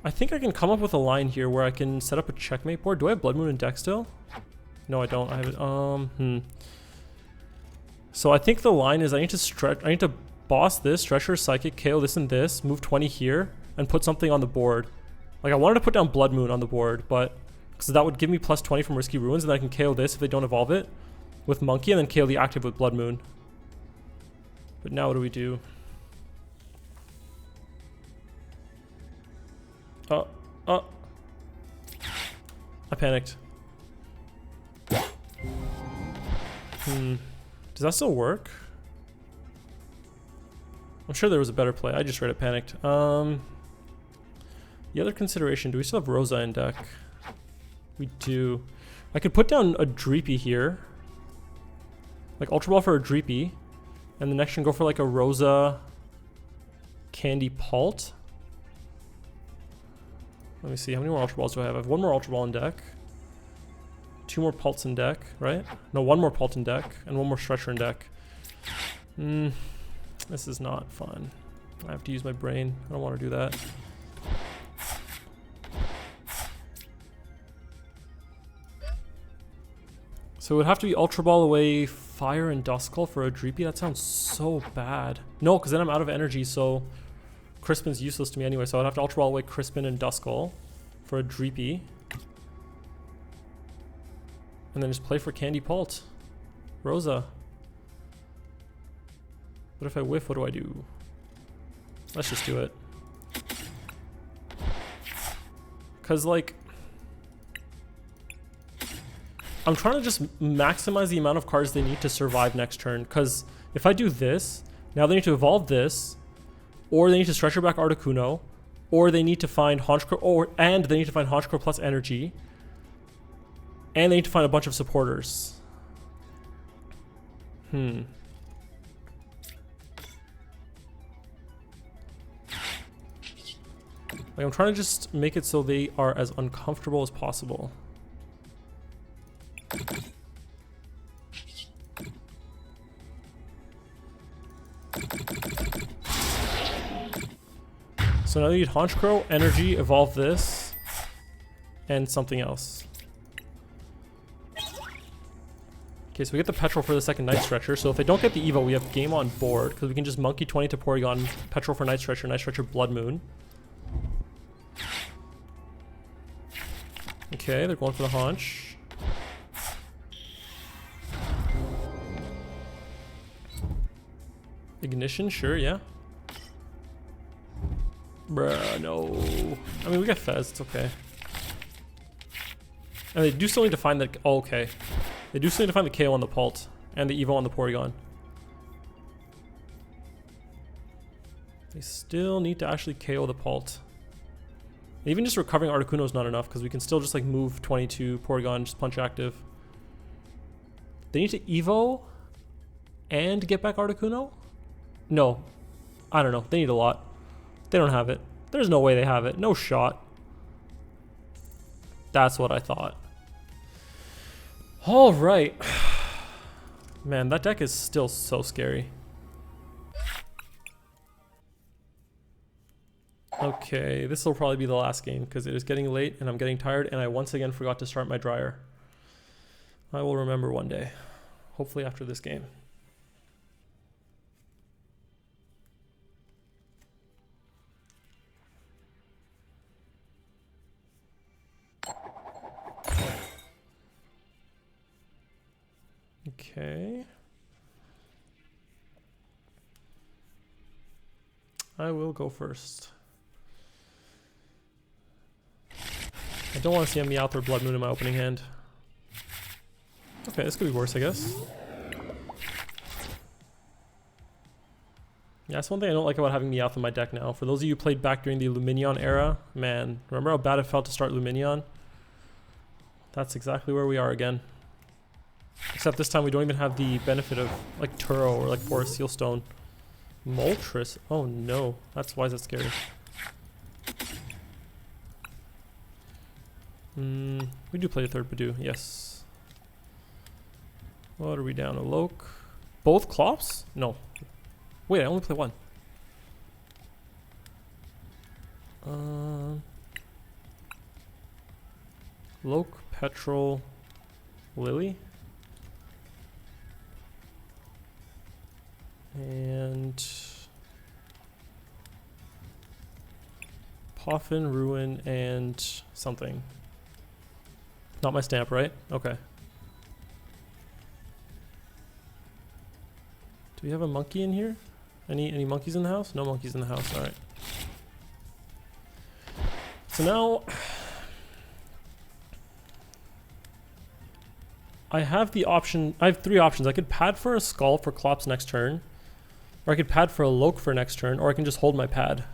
I think I can come up with a line here where I can set up a checkmate board. Do I have Blood Moon in deck still? No, I don't. I have it. So I think the line is I need to boss this, Stretcher, Psychic, KO this and this, move 20 here, and put something on the board. Like, I wanted to put down Blood Moon on the board, but because that would give me plus 20 from Risky Ruins, and then I can KO this if they don't evolve it with Monkey, and then KO the active with Blood Moon. But now what do we do? I panicked. Does that still work? I'm sure there was a better play. I just read it panicked. The other consideration, do we still have Rosa in deck? We do. I could put down a Dreepy here. Like Ultra Ball for a Dreepy. And the next one go for like a Rosa Candy Pult. Let me see, how many more Ultra Balls do I have? I have one more Ultra Ball in deck. 2 more Pults in deck, right? No, 1 more Pult in deck, and 1 more Stretcher in deck. This is not fun. I have to use my brain. I don't want to do that. So it would have to be Ultra Ball away Fire and Duskull for a Dreepy? That sounds so bad. No, because then I'm out of energy, so Crispin's useless to me anyway, so I'd have to Ultra Ball away Crispin and Duskull for a Dreepy. And then just play for Candy Pult. Rosa. What if I whiff? What do I do? Let's just do it. Because, like, I'm trying to just maximize the amount of cards they need to survive next turn. Because if I do this, now they need to evolve this, or they need to Stretcher back Articuno, or they need to find Honchkrow, and they need to find Honchkrow plus energy. And they need to find a bunch of supporters. Like, I'm trying to just make it so they are as uncomfortable as possible. So now they need Honchkrow, energy, evolve this, and something else. Okay, so we get the Petrol for the second Night Stretcher. So if they don't get the Evo, we have game on board, because we can just Monkey 20 to Porygon, Petrol for Night Stretcher, Blood Moon. Okay, they're going for the Haunch. Ignition, sure, yeah. Bruh, no. I mean, we got Fez, it's okay. And they do still need to find that. Oh, okay. They do still need to find the KO on the Pult and the Evo on the Porygon. They still need to actually KO the Pult. Even just recovering Articuno is not enough because we can still just like move 22 Porygon, just punch active. They need to Evo and get back Articuno? No. I don't know. They need a lot. They don't have it. There's no way they have it. No shot. That's what I thought. All right. Man, that deck is still so scary. Okay, this will probably be the last game because it is getting late and I'm getting tired and I once again forgot to start my dryer. I will remember one day. Hopefully after this game. Okay. I will go first. I don't want to see a Meowth or Blood Moon in my opening hand. Okay, this could be worse, I guess. Yeah, that's one thing I don't like about having Meowth in my deck now. For those of you who played back during the Lumineon era, man, remember how bad it felt to start Lumineon? That's exactly where we are again. Except this time we don't even have the benefit of like Turo or like Forest Sealstone. Moltres? Oh no, why is that scary? We do play a third Badoo, yes. What are we down? A Loke? Both Clops? No. Wait, I only play one. Loke, Petrol, Lily. And Poffin, Ruin, and something. Not my stamp, right? Okay. Do we have a monkey in here? Any monkeys in the house? No monkeys in the house. All right. So now I have the option. I have three options. I could pad for a Skull for Clops next turn, or I could pad for a Loke for next turn, or I can just hold my pad.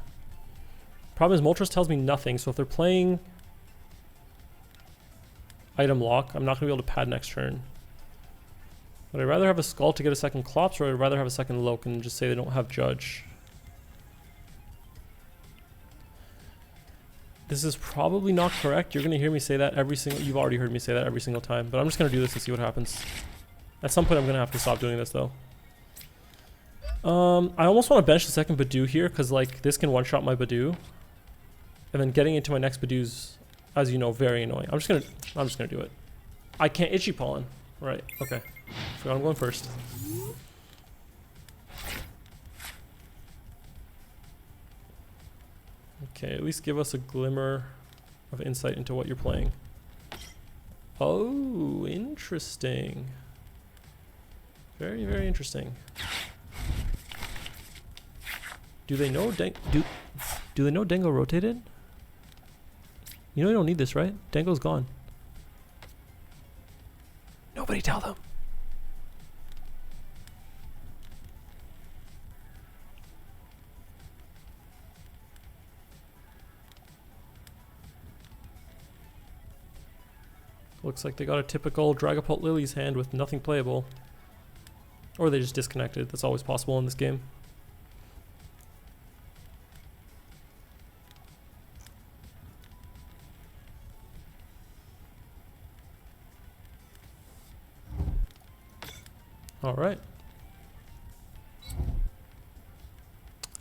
Problem is Moltres tells me nothing, so if they're playing item lock, I'm not going to be able to pad next turn. Would I rather have a Skull to get a second Clops, or I'd rather have a second Loke and just say they don't have Judge? This is probably not correct. You're going to hear me say that every single... You've already heard me say that every single time, but I'm just going to do this and see what happens. At some point I'm going to have to stop doing this though. I almost want to bench the second Badoo here, because like this can one-shot my Badoo. And then getting into my next Badoo's, as you know, very annoying. I'm just gonna do it. I can't Itchy Pollen. Right, okay. Forgot I'm going first. Okay, at least give us a glimmer of insight into what you're playing. Oh, interesting. Very, very interesting. Do they know do they know Dango rotated? You know you don't need this, right? Dango's gone. Nobody tell them. Looks like they got a typical Dragapult Lily's hand with nothing playable. Or they just disconnected. That's always possible in this game. Alright.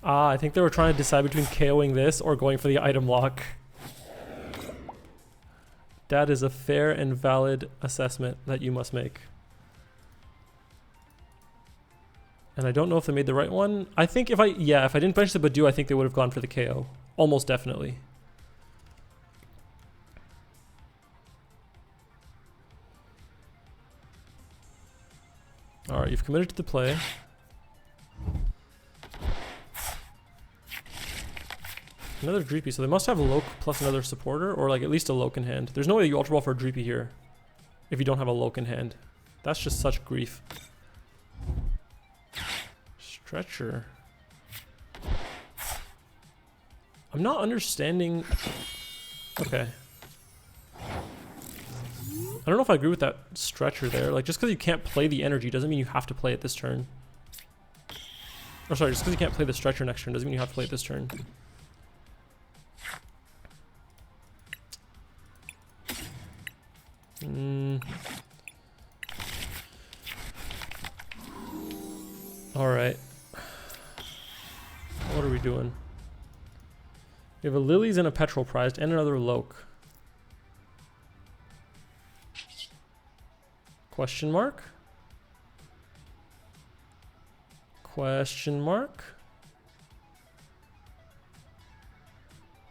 I think they were trying to decide between KOing this or going for the item lock. That is a fair and valid assessment that you must make. And I don't know if they made the right one. I think if I didn't bench the Badoo, I think they would have gone for the KO. Almost definitely. Alright, you've committed to the play. Another Dreepy, so they must have a Loke plus another supporter, or like at least a Loke in hand. There's no way you Ultra Ball for a Dreepy here if you don't have a Loke in hand. That's just such grief. Stretcher. I'm not understanding... Okay. I don't know if I agree with that Stretcher there. Like, just because you can't play the energy doesn't mean you have to play it this turn. Or sorry, just because you can't play the Stretcher next turn doesn't mean you have to play it this turn. Alright. What are we doing? We have a Lilies and a Petrol prized and another Loke. Question mark? Question mark?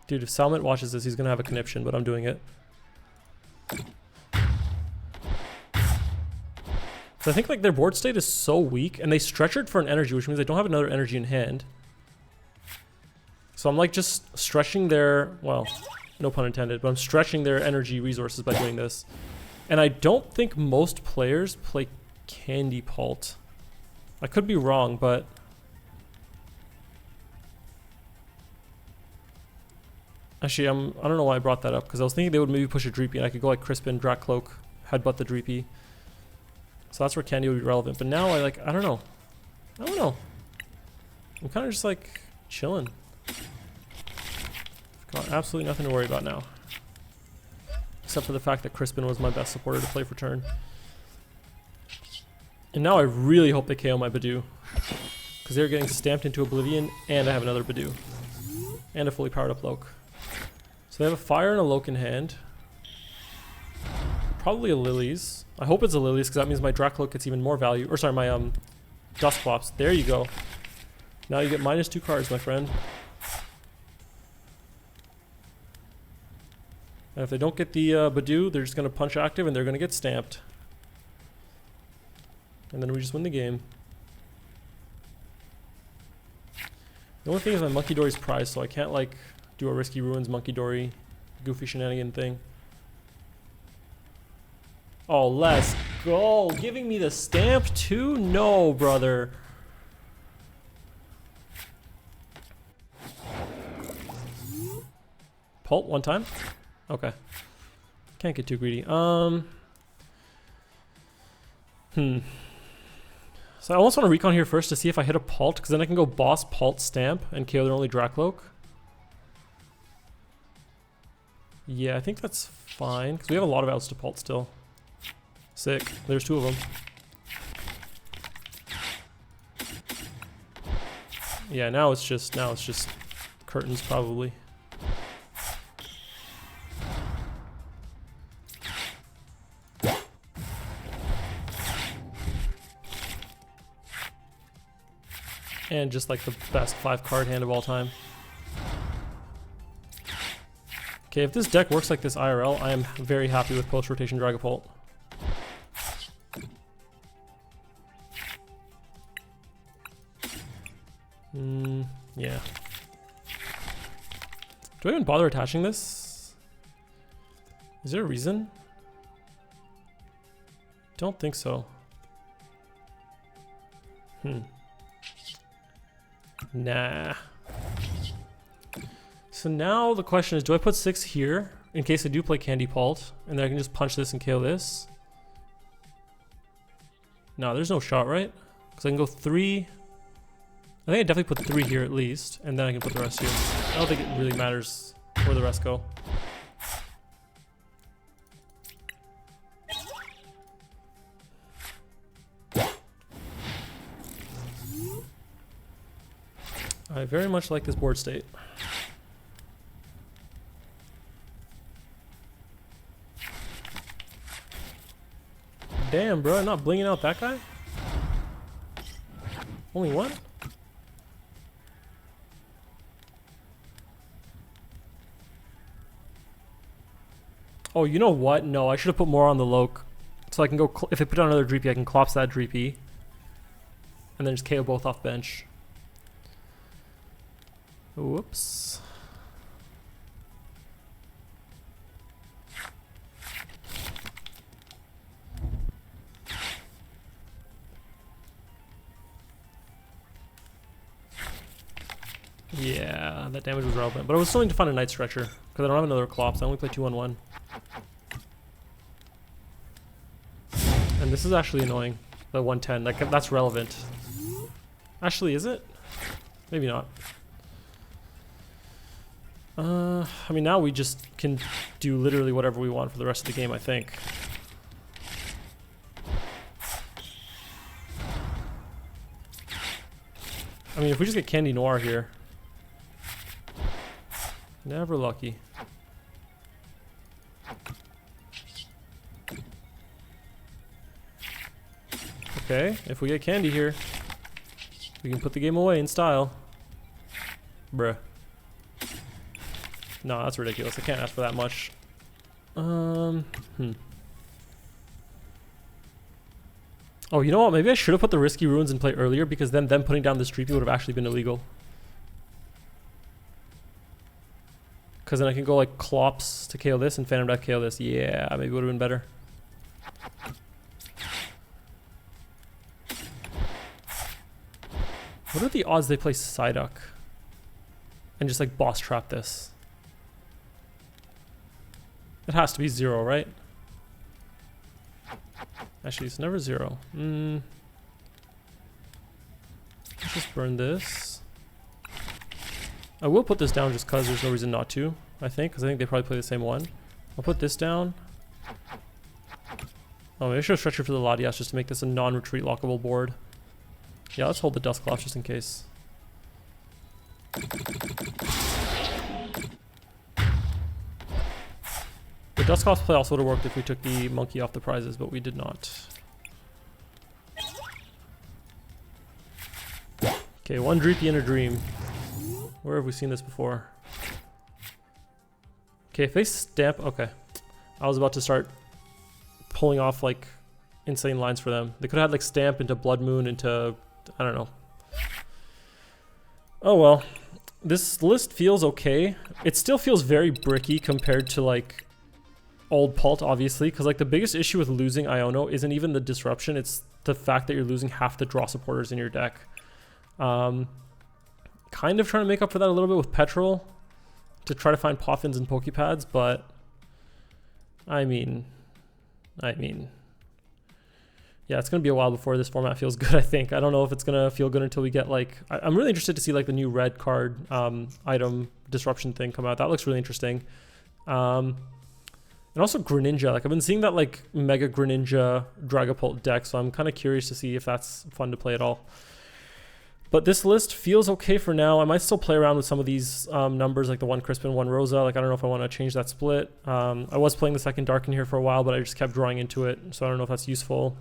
Dude, if Salmet watches this, he's gonna have a conniption, but I'm doing it. So I think like their board state is so weak, and they stretchered for an energy, which means they don't have another energy in hand. So I'm like just stretching their, well, No pun intended, but I'm stretching their energy resources by doing this. And I don't think most players play Candy Pult. I could be wrong, but... Actually, I don't know why I brought that up, because I was thinking they would maybe push a Dreepy, and I could go like Crispin, Dracloak, headbutt the Dreepy. So that's where Candy would be relevant. But now I don't know. I don't know. I'm kind of just like chilling. Got absolutely nothing to worry about now. Except for the fact that Crispin was my best supporter to play for turn. And now I really hope they KO my Badoo. Because they're getting stamped into Oblivion, and I have another Badoo. And a fully powered up Loke. So they have a Fire and a Loke in hand. Probably a Lilies. I hope it's a Lilies, because that means my Dracloak gets even more value. Or sorry, my Dusclops. There you go. Now you get -2 cards, my friend. And if they don't get the Badoo, they're just going to punch active and they're going to get stamped. And then we just win the game. The only thing is my Monkey Dory's prized, so I can't like do a Risky Ruins Monkey Dory goofy shenanigan thing. Oh, let's go. Giving me the stamp too? No, brother. Pult one time? Okay. Can't get too greedy. So I almost want to recon here first to see if I hit a Pult, because then I can go boss Pult stamp and KO their only Dracloak. Yeah, I think that's fine, because we have a lot of outs to Pult still. Sick. There's 2 of them. Yeah, now it's just curtains probably. And just like the best 5-card hand of all time. Okay, if this deck works like this IRL, I am very happy with post-rotation Dragapult. Yeah. Do I even bother attaching this? Is there a reason? Don't think so. Nah. So now the question is, do I put 6 here in case I do play Candy Pult, and then I can just punch this and KO this? No, there's no shot, right? Because I can go 3. I think I definitely put 3 here at least, and then I can put the rest here. I don't think it really matters where the rest go. I very much like this board state. Damn, bro, I'm not blinging out that guy? Only one? Oh, you know what? No, I should have put more on the Loke. So I can go, if I put down another Dreepy, I can clops that Dreepy. And then just KO both off bench. Whoops. Yeah, that damage was relevant. But I was still need to find a Night Stretcher, because I don't have another Clops. I only play 2 on 1. And this is actually annoying. The 110, like, that's relevant. Actually, is it? Maybe not. I mean, now we just can do literally whatever we want for the rest of the game, I think. I mean, if we just get Candy Noir here. Never lucky. Okay, if we get Candy here, we can put the game away in style. Bruh. No, that's ridiculous. I can't ask for that much. Oh, you know what? Maybe I should have put the Risky Ruins in play earlier, because then them putting down this Dreepy would have actually been illegal. Because then I can go like Clops to KO this and Phantom Death KO this. Yeah, maybe would have been better. What are the odds they play Psyduck and just like boss trap this? It has to be 0, right? Actually, it's never 0. Let's just burn this. I will put this down just because there's no reason not to, I think, because I think they probably play the same one. I'll put this down. Oh, maybe I should have stretched it for the Latias just to make this a non-retreat lockable board. Yeah, let's hold the Dusclops just in case. The Dusclops play also would have worked if we took the monkey off the prizes, but we did not. Okay, one Dreepy and a Dream. Where have we seen this before? Okay, if they stamp... Okay. I was about to start pulling off, like, insane lines for them. They could have had, like, Stamp into Blood Moon into... I don't know. Oh, well. This list feels okay. It still feels very bricky compared to, like, old Pult, obviously. Because, like, the biggest issue with losing Iono isn't even the disruption. It's the fact that you're losing half the draw supporters in your deck. Kind of trying to make up for that a little bit with Petrol to try to find Poffins and Pokepads, but I mean, yeah, it's going to be a while before this format feels good, I think. I don't know if it's going to feel good until we get, like, I'm really interested to see, like, the new red card item disruption thing come out. That looks really interesting. And also Greninja. Like, I've been seeing that, like, Mega Greninja Dragapult deck, so I'm kind of curious to see if that's fun to play at all. But this list feels okay for now. I might still play around with some of these numbers, like the 1 Crispin, 1 Rosa. Like, I don't know if I want to change that split. I was playing the second Dark in here for a while, but I just kept drawing into it, so I don't know if that's useful.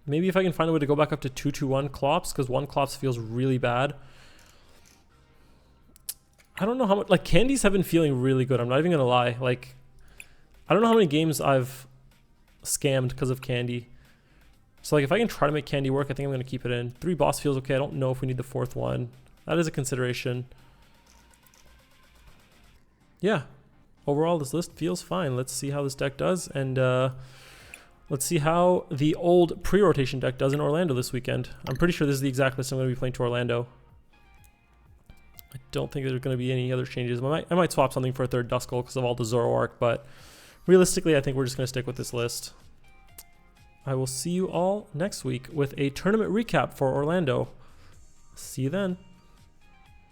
Maybe if I can find a way to go back up to 2-2-1 Clops, because 1 Clops feels really bad. I don't know how much... Like, candies have been feeling really good. I'm not even going to lie. Like, I don't know how many games I've scammed because of candy. So, like, if I can try to make candy work, I think I'm going to keep it in. 3 boss feels okay. I don't know if we need the 4th one. That is a consideration. Yeah. Overall, this list feels fine. Let's see how this deck does. And let's see how the old pre-rotation deck does in Orlando this weekend. I'm pretty sure this is the exact list I'm going to be playing to Orlando. I don't think there's going to be any other changes. I might swap something for a 3rd Duskull because of all the Zoroark, but realistically, I think we're just going to stick with this list. I will see you all next week with a tournament recap for Orlando. See you then.